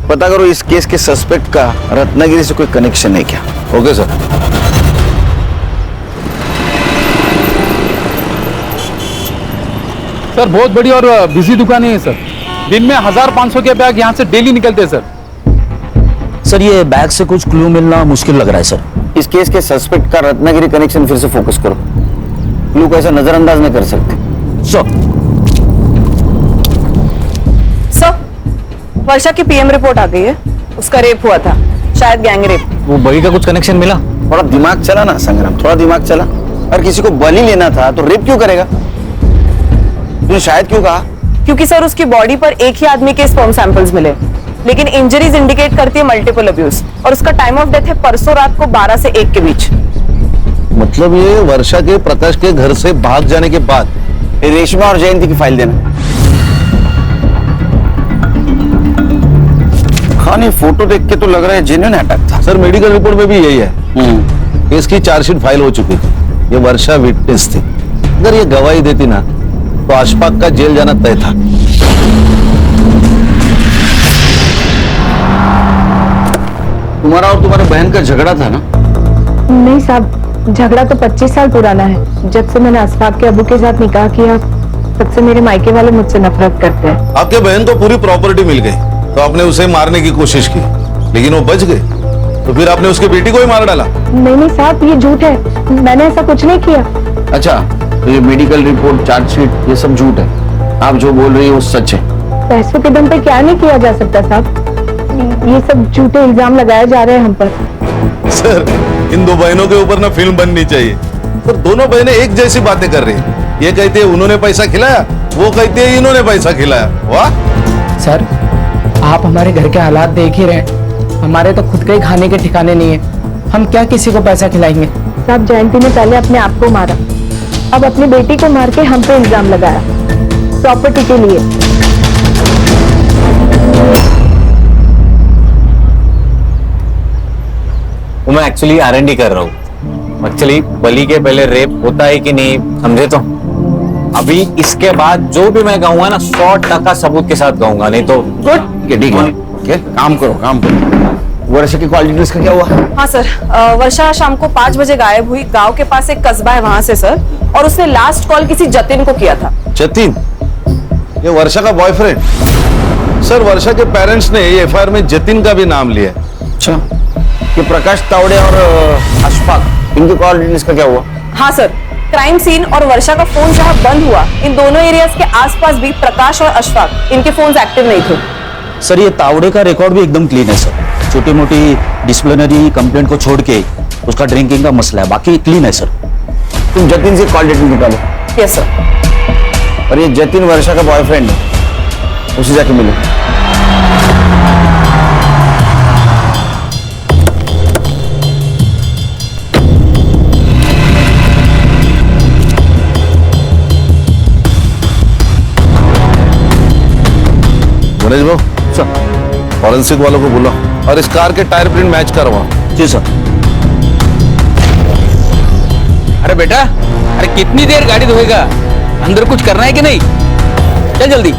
पता करो इस केस के सस्पेक्ट का रत्नागिरी से कोई कनेक्शन है क्या। Okay sir. सर, बहुत बड़ी और बिजी दुकान है सर। दिन में 1000-500 के बैग यहाँ से डेली निकलते हैं सर। सर, ये बैग से कुछ क्लू मिलना मुश्किल लग रहा है सर। इस केस के सस्पेक्ट का रत्नागिरी कनेक्शन फिर से फोकस करो। क्लू को ऐसा नजरअंदाज नहीं कर सकते। सर, वर्षा की पीएम रिपोर्ट आ गई है। उसका रेप हुआ था, शायद गैंग रेप। वो बड़ी का कुछ कनेक्शन मिला? थोड़ा दिमाग चला ना संग्राम, थोड़ा दिमाग चला। और किसी को बलि लेना था तो रेप क्यों करेगा? तूने शायद क्यों कहा? क्योंकि सर उसकी बॉडी पर एक ही आदमी के स्पर्म सैंपल्स मिले, लेकिन इंजरीज इंडिकेट करती है मल्टीपल अब्यूज, और उसका टाइम ऑफ डेथ है परसों रात को 12 से 1 के बीच। मतलब ये वर्षा के प्रकाश के घर से भाग जाने के बाद। रेशमा और जयंती की फाइल देना। खाने फोटो देख के तो लग रहा है जेन्युइन अटैक था। सर, मेडिकल रिपोर्ट में भी यही है। केस की चार्जशीट फाइल हो चुकी थी। ये वर्षा विटनेस थी। अगर ये गवाही देती ना तो अशफाक का जेल जाना तय था। तुम्हारा और तुम्हारे बहन का झगड़ा था ना? नहीं साहब, झगड़ा तो 25 साल पुराना है। जब से मैंने अशफाक के अबू के साथ निकाह किया, तब से मेरे मायके वाले मुझसे नफरत करते हैं। आपके बहन को पूरी प्रॉपर्टी मिल गई तो आपने उसे मारने की कोशिश की, लेकिन वो बच गए, तो फिर आपने उसकी बेटी को ही मार डाला। नहीं साहब, ये झूठ है। मैंने ऐसा कुछ नहीं किया। अच्छा, तो ये मेडिकल रिपोर्ट, चार्जशीट, ये सब झूठ है। आप जो बोल रही है वो सच है। पैसों के दम पे क्या नहीं किया जा सकता साहब। ये सब झूठे इल्जाम लगाए जा रहे हैं हम पर। सर, इन दो बहनों के ऊपर ना फिल्म बननी चाहिए। पर दोनों बहनें एक जैसी बातें कर रही हैं। ये कहती है उन्होंने पैसा खिलाया, वो कहती है इन्होंने पैसा खिलाया। वाह सर, आप हमारे घर के हालात देख ही रहे हैं। हमारे तो खुद के ही खाने के ठिकाने नहीं है। हम क्या किसी को पैसा खिलाएंगे? साहब, जयंती ने पहले अपने आप को मारा, अब अपनी बेटी को मार के हम पे इल्जाम लगाया प्रॉपर्टी के लिए। मैं एक्चुअली R&D कर रहा हूँ। एक्चुअली बलि के पहले रेप होता है कि नहीं, समझे? तो अभी इसके बाद जो भी मैं कहूंगा ना 100% सबूत के साथ कहूंगा, नहीं तो गुड। ठीक है, काम करो। वर्षा की कॉल डिटेल्स का क्या हुआ? हाँ सर, वर्षा शाम को 5 बजे गायब हुई। गांव के पास एक कस्बा है वहां से सर, और उसने लास्ट कॉल किसी जतिन को किया था। जतिन? ये वर्षा का बॉयफ्रेंड? सर वर्षा के पेरेंट्स ने एफआईआर में जतिन का भी नाम लिया। अच्छा, ये प्रकाश तावड़े और अशफाक, इनके कॉल डिटेल्स का क्या हुआ? हाँ सर, क्राइम सीन और वर्षा का फोन जहाँ बंद हुआ, इन दोनों एरियाज के आसपास भी प्रकाश और अशफाक, इनके फोन्स एक्टिव नहीं थे। सर ये तावड़े का रिकॉर्ड भी एकदम क्लीन है सर। छोटी मोटी डिसिप्लिनरी कंप्लेंट को छोड़ के उसका ड्रिंकिंग का मसला है, बाकी क्लीन है सर। तुम जतिन से कॉल डिटेल निकालो। Yes sir. और ये जतिन वर्षा का बॉयफ्रेंड है, उसे जाके मिलो। गणेश भाऊ सर, फॉरेंसिक वालों को बोलो और इस कार के टायर प्रिंट मैच करवाओ। जी सर। अरे बेटा, अरे कितनी देर गाड़ी धोएगा? अंदर कुछ करना है कि नहीं? चल जल्दी।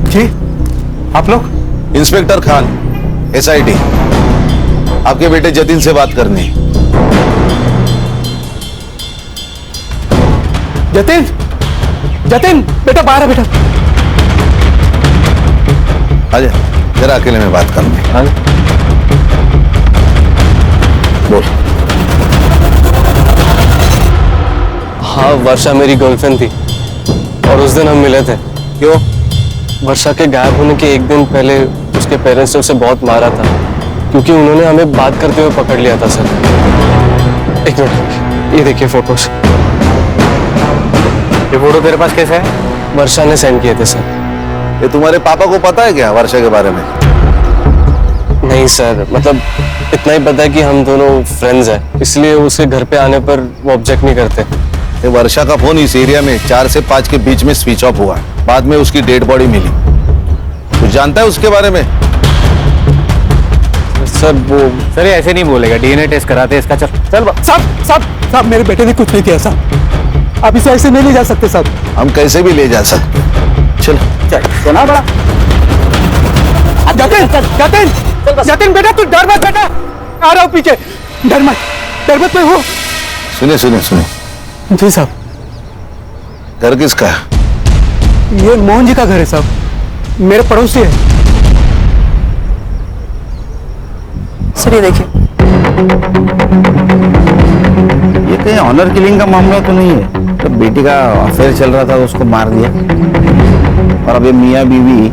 जी आप लोग? Inspector Khan, SIT. आपके बेटे जतिन से बात करनी है। जतिन, जतिन बेटा बाहर है बेटा। आजा, जरा अकेले में बात करनी है। बोल। हाँ, वर्षा मेरी गर्लफ्रेंड थी और उस दिन हम मिले थे। क्यों? वर्षा के गायब होने के एक दिन पहले उसके पेरेंट्स ने उसे बहुत मारा था, क्योंकि उन्होंने हमें बात करते हुए पकड़ लिया था सर। एक मिनट, ये देखिए फोटोज। ये फोटो तेरे पास कैसे है? वर्षा ने सेंड किए थे सर। ये तुम्हारे पापा को पता है क्या वर्षा के बारे में? नहीं सर, मतलब इतना ही पता है कि हम दोनों फ्रेंड्स हैं, इसलिए उसके घर पे आने पर वो ऑब्जेक्ट नहीं करते। ये वर्षा का फोन इस एरिया में 4 से 5 के बीच में स्विच ऑफ हुआ। बाद में उसकी डेड बॉडी मिली। कुछ जानता है उसके बारे में? सर वो सर ऐसे नहीं बोलेगा, डीएनए टेस्ट कराते हैं इसका। चल चल साहब साहब साहब, मेरे बेटे ने कुछ नहीं किया साहब। आप इसे ऐसे नहीं ले जा सकते साहब। हम कैसे भी ले जा सकते। चल सुना बड़ा। जतिन, जतिन, जतिन बेटा तू डर मत बेटा, आ रहा हूँ पीछे। डर मत मैं हूँ। सुने सुने सुने। जी साहब। घर किसका है? ये मोहन जी का घर है साहब, मेरे पड़ोसी है। सर ये देखिए। ये कहीं ऑनर किलिंग का मामला तो नहीं है? तो बेटी का अफेयर चल रहा था, उसको मार दिया, और अब ये मियाँ बीवी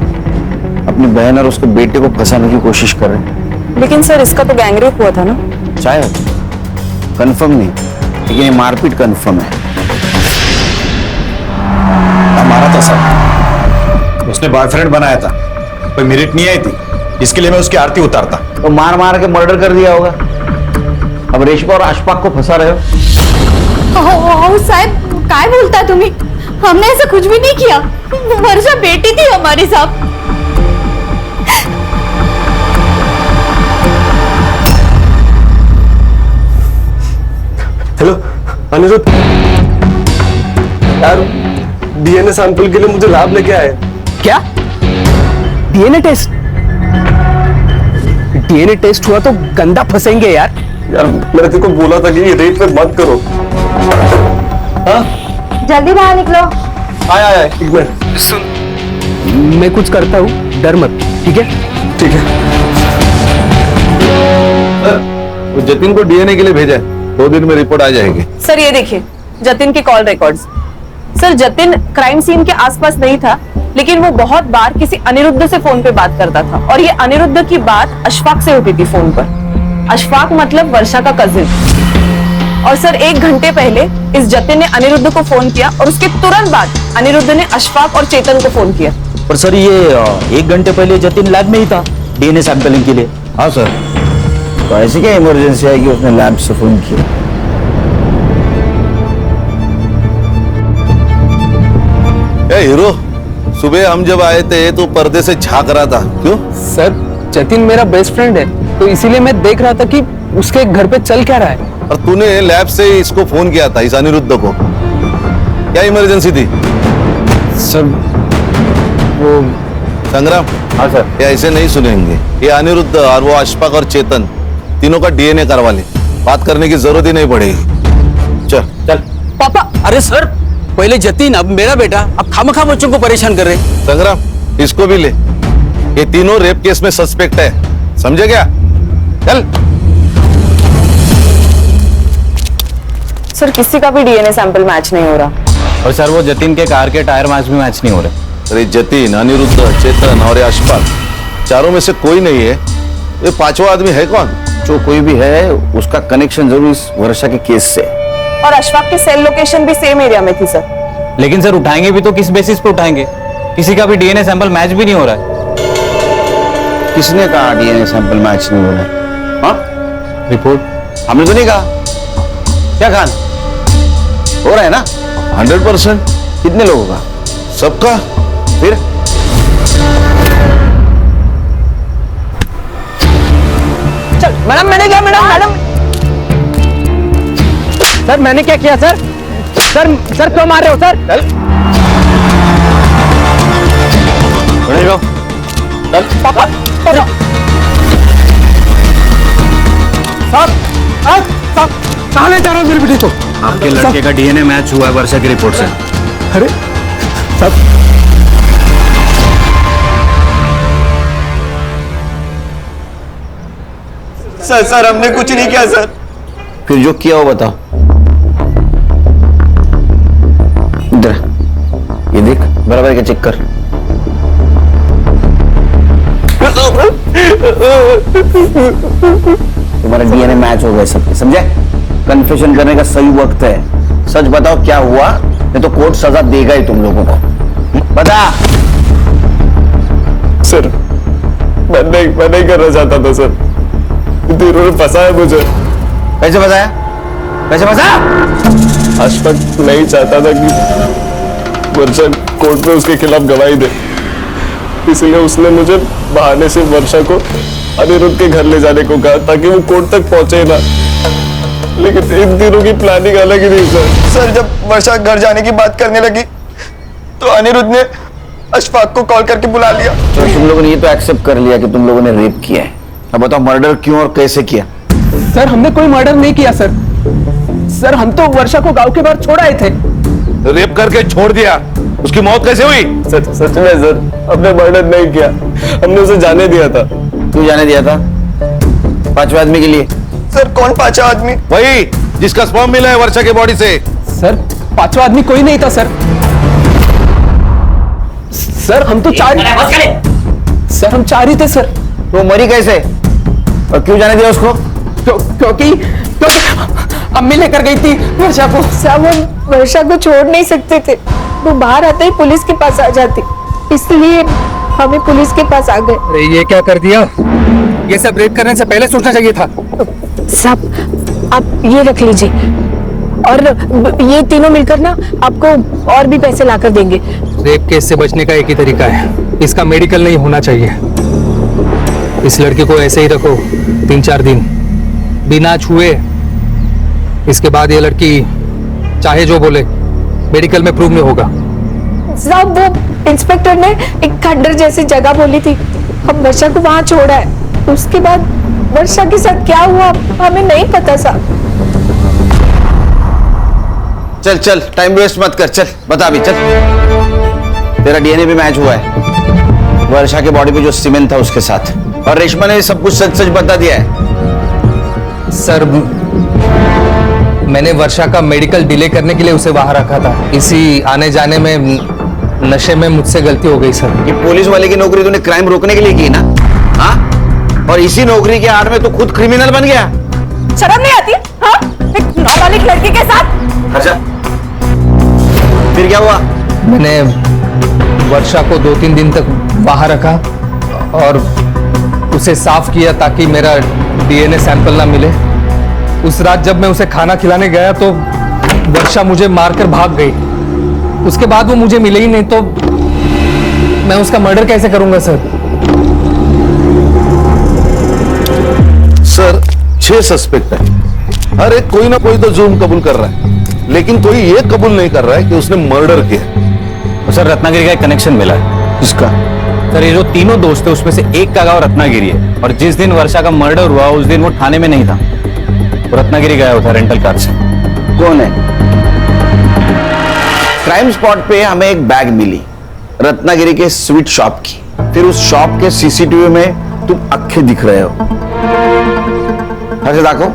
अपनी बहन और उसके बेटे को फंसाने की कोशिश कर रहे हैं। लेकिन सर इसका तो गैंगरेप हुआ था ना? शायद, कंफर्म नहीं, लेकिन ये मारपीट कंफर्म है। मारा था सर, उसने बॉयफ्रेंड बनाया था, कोई मेरिट नहीं आई थी, इसके लिए मैं उसकी आरती उतारता। तो मार मार के मर्डर कर दिया होगा। अब रेशमा और अशफाक को फंसा रहे हो। साहब काय बोलता तुम्ही? हमने ऐसा कुछ भी नहीं किया। वर्षा बेटी थी हमारी साहब। हेलो अनिरुद्ध, यार डीएनए सैंपल के लिए मुझे लैब लेके आए। क्या? DNA test? डीएनए टेस्ट हुआ तो गंदा फंसेंगे यार। यार मैंने तेरे को बोला था कि ये रेट पे मत करो। हाँ? जल्दी बाहर निकलो। आया एक मिनट। सुन, मैं कुछ करता हूँ, डर मत, ठीक है? ठीक है। वो जतिन को डीएनए के लिए भेजा है, 2 दिन में रिपोर्ट आ जाएगी। सर ये देखिए जतिन की call records. Sir Jatin crime scene के आसपास नहीं था, लेकिन वो बहुत बार किसी अनिरुद्ध से फोन पे बात करता था, और ये अनिरुद्ध की बात अशफाक से होती थी फोन पर। अशफाक मतलब वर्षा का कजिन। और सर 1 घंटे पहले इस जतिन ने अनिरुद्ध को फोन किया, और उसके तुरंत बाद अनिरुद्ध ने अशफाक और चेतन को फोन किया। पर सर ये 1 घंटे पहले जतिन लैब में ही था डीएनए सैंपलिंग के लिए। हाँ सर, तो ऐसी क्या इमरजेंसी है कि उसने लैब से फोन किया? ए हीरो, सुबह हम जब आए थे तो पर्दे से झांक रहा था, क्यों? सर जतिन मेरा बेस्ट फ्रेंड है, तो इसीलिए मैं देख रहा था कि उसके घर पे चल क्या रहा है। और तूने लैब से इसको फोन किया था, इस अनिरुद्ध को। क्या इमरजेंसी थी? सर वो संग्राम। हाँ सर। ये ऐसे नहीं सुनेंगे। ये अनिरुद्ध और वो अशफाक और चेतन तीनों का डीएनए करवा ले, बात करने की जरूरत ही नहीं पड़ेगी। चल चल। पापा, अरे सर पहले जतीन, अब मेरा बेटा, अब खामखा बच्चों को परेशान कर रहे हैं। संग्राम, इसको भी ले। ये तीनों रेप केस में सस्पेक्ट है, समझे क्या? चल। सर किसी का भी डीएनए सैंपल मैच नहीं हो रहा। और सर वो जतिन के कार के टायर मैच भी मैच नहीं हो रहे। अरे जतीन, अनिरुद्ध, चेतन और अशफाक, चारों में से कोई नहीं है। ये पांचवा आदमी है कौन? जो कोई भी है उसका कनेक्शन जरूर इस वर्षा के केस से। और अशफाक की सेल लोकेशन भी सेम एरिया में थी सर। लेकिन सर उठाएंगे भी तो किस बेसिस पे उठाएंगे? किसी का भी डीएनए सैंपल मैच भी नहीं हो रहा है। किसने कहा डीएनए सैंपल मैच नहीं हो रहा है? हाँ? रिपोर्ट हमने तो नहीं कहा। क्या कहा? हो रहा है ना 100%। कितने लोगों का? सबका। फिर चल मैडम, मैंने क्या मैडम? सर मैंने क्या किया सर? सर क्यों मार रहे हो सर? चल पापा, साहब कहाँ ले जा रहे हो मेरे बेटे को? आपके लड़के का डीएनए मैच हुआ है वर्षा की रिपोर्ट से। अरे साहब, सर हमने कुछ नहीं किया सर। फिर जो किया वो बताओ। इधर ये देख, बराबर के चेक कर। तुम्हारा डीएनए मैच हो गया सबके, समझे? कन्फेशन करने का सही वक्त है। सच बताओ क्या हुआ, नहीं तो कोर्ट सजा देगा ही तुम लोगों को। बता। सर मैं नहीं करना चाहता था सर, इन्होंने फंसाया मुझे। कैसे फंसाया? कैसे फंसाया? अशफाक नहीं चाहता था कि वर्षा कोर्ट में उसके खिलाफ गवाही दे, इसलिए उसने मुझे बहाने से वर्षा को अनिरुद्ध के घर ले जाने को कहा ताकि वो कोर्ट तक पहुंचे ना। लेकिन इन दिनों की प्लानिंग अलग ही थी सर जब वर्षा घर जाने की बात करने लगी तो अनिरुद्ध ने अशफाक को कॉल करके बुला लिया। तो तुम लोगों ने ये तो एक्सेप्ट कर लिया कि तुम लोगों ने रेप किया है। अब बताओ मर्डर क्यों और कैसे किया? सर हमने कोई मर्डर नहीं किया सर। सर हम तो वर्षा को गांव के बाहर छोड़ आए थे। रेप करके छोड़ दिया, उसकी मौत कैसे हुई? सच में सर हमने मर्डर नहीं किया, हमने उसे जाने दिया था। क्यों जाने दिया था? पांचवें आदमी के लिए। सर कौन पांचवा आदमी? वही जिसका स्पर्म मिला है वर्षा के बॉडी से। सर पांचवा आदमी कोई नहीं था सर। सर हम तो चार ही थे सर। तो मरी कैसे और क्यों जाने दिया उसको? क्योंकि अम्मी लेकर गई थी वर्षा को। साहब हम वर्षा को छोड़ नहीं सकते थे, वो बाहर आते ही पुलिस के पास आ जाती, इसलिए हमें पुलिस के पास आ गए। अरे ये क्या कर दिया? ये सब रेप करने से पहले सोचना चाहिए था। साहब आप ये रख लीजिए और ये तीनों मिलकर ना आपको और भी पैसे लाकर देंगे। रेप केस से बचने का एक ही तरीका है, इसका मेडिकल नहीं होना चाहिए। इस लड़की को ऐसे ही रखो 3-4 दिन बिना छुए, इसके बाद ये लड़की चाहे जो बोले मेडिकल में प्रूव नहीं होगा। साहब वो इंस्पेक्टर ने एक खंडर जैसी जगह बोली थी, हम वर्षा को वहां छोड़ा है, उसके बाद वर्षा के साथ क्या हुआ हमें नहीं पता साहब। चल चल टाइम वेस्ट मत कर, चल बता अभी, चल। तेरा डीएनए भी मैच हुआ है वर्षा के बॉडी पे जो सीमेंट था उसके साथ, और रेशमा ने सब कुछ सच सच बता दिया है। सर मैंने वर्षा का मेडिकल डिले करने के लिए उसे वहां रखा था, इसी आने जाने में नशे में मुझसे गलती हो गई सर। ये पुलिस वाले की नौकरी तूने क्राइम रोकने के लिए की ना? हाँ, और इसी नौकरी के आड़ में तू खुद क्रिमिनल बन गया। शर्म नहीं आती? हाँ, एक नाबालिग लड़की के साथ। अच्छा फिर क्या हुआ? मैंने वर्षा को 2-3 दिन तक बाहर रखा और उसे साफ किया ताकि मेरा डीएनए सैंपल ना मिले। उस रात जब मैं उसे खाना खिलाने गया तो वर्षा मुझे मारकर भाग गई। उसके बाद वो मुझे मिले ही नहीं, तो मैं उसका मर्डर कैसे करूंगा सर? सर 6 सस्पेक्ट है, हर एक कोई ना कोई तो जुर्म कबूल कर रहा है, लेकिन कोई ये कबूल नहीं कर रहा है कि उसने मर्डर किया। तो सर रत्नागिरी का एक कनेक्शन मिला है। किसका? सर ये जो तीनों दोस्त थे उसमें से एक का गांव रत्नागिरी है, और जिस दिन वर्षा का मर्डर हुआ उस दिन वो थाने में नहीं था, वो रत्नागिरी गया हुआ था रेंटल कार से। कौन है? क्राइम स्पॉट पे हमें एक बैग मिली रत्नागिरी के स्वीट शॉप की। फिर उस शॉप के सीसीटीवी में तुम अक्खे दिख रहे हो। हर्षद देखो,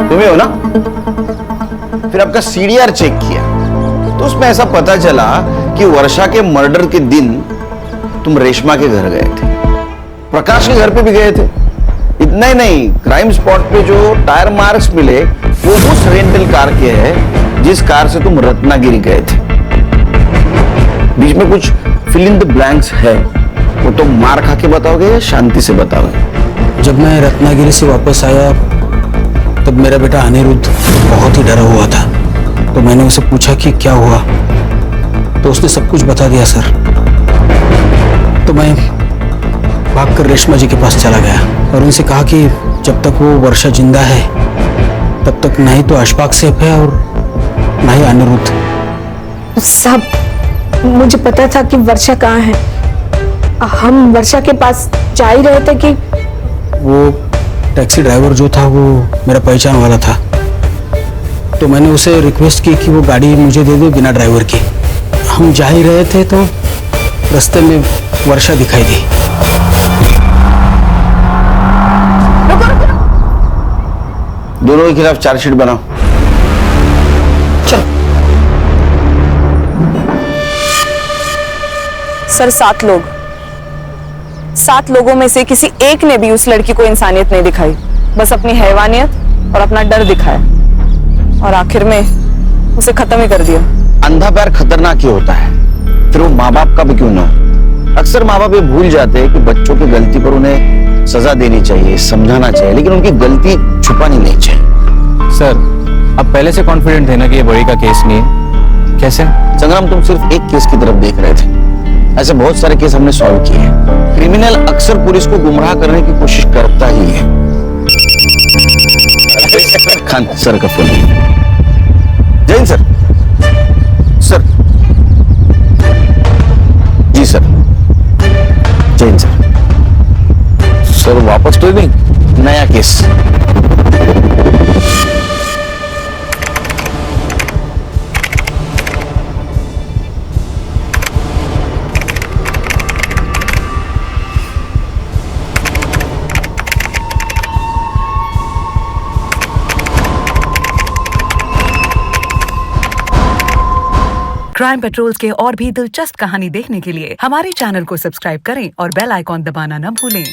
तुम्हें हो ना? फिर आपका सीडीआर चेक किया तो उसमें ऐसा पता चला कि वर्षा के मर्डर के दिन तुम रेशमा के घर गए थे, प्रकाश के घर पे भी गए थे। इतना ही नहीं, क्राइम स्पॉट पे जो टायर मार्क्स मिले वो उस रेंटल कार के हैं जिस कार से तुम रत्नागिरी गए थे। बीच में कुछ फिल इन द ब्लैंक्स है, वो तो मार खा के बताओगे या शांति से बताओगे? जब मैं रत्नागिरी से वापस आया तब मेरा बेटा अनिरुद्ध बहुत ही डरा हुआ था, तो मैंने उसे पूछा कि क्या हुआ, तो उसने सब कुछ बता दिया सर। तो मैं भागकर रेशमा जी के पास चला गया और उनसे कहा कि जब तक वो वर्षा जिंदा है तब तक ना ही तो अशफाक सेफ है और ना ही अनिरुद्ध। साहब मुझे पता था कि वर्षा कहाँ है। हम वर्षा के पास जा ही रहे थे कि वो टैक्सी ड्राइवर जो था वो मेरा पहचान वाला था, तो मैंने उसे रिक्वेस्ट की कि वो गाड़ी मुझे दे दे बिना ड्राइवर के। हम जा ही रहे थे तो रास्ते में वर्षा दिखाई दी। दोनों के खिलाफ चार्जशीट बनाओ। सर 7 लोग, 7 लोगों में से किसी एक ने भी उस लड़की को इंसानियत नहीं दिखाई, बस अपनी हैवानियत और अपना डर दिखाया, और आखिर में उसे खत्म ही कर दिया। अंधा प्यार खतरनाक ही होता है, फिर वो माँ बाप का भी क्यों ना हो। अक्सर माँ बाप ये भूल जाते हैं कि बच्चों की गलती पर उन्हें सजा देनी चाहिए, समझाना चाहिए, लेकिन उनकी गलती छुपानी नहीं चाहिए। सर अब पहले से कॉन्फिडेंट थे ना कि ये बड़ी का केस नहीं है? कैसे? संग्राम, तुम सिर्फ एक केस की तरफ देख रहे थे, ऐसे बहुत सारे केस हमने सॉल्व किए हैं। क्रिमिनल अक्सर पुलिस को गुमराह करने की कोशिश करता ही है। खान सर का फोन। जैन सर। सर जी सर। जैन सर। सर वापस तो नहीं? नया केस। क्राइम पेट्रोल्स के और भी दिलचस्प कहानी देखने के लिए हमारे चैनल को सब्सक्राइब करें और बेल आइकॉन दबाना न भूलें।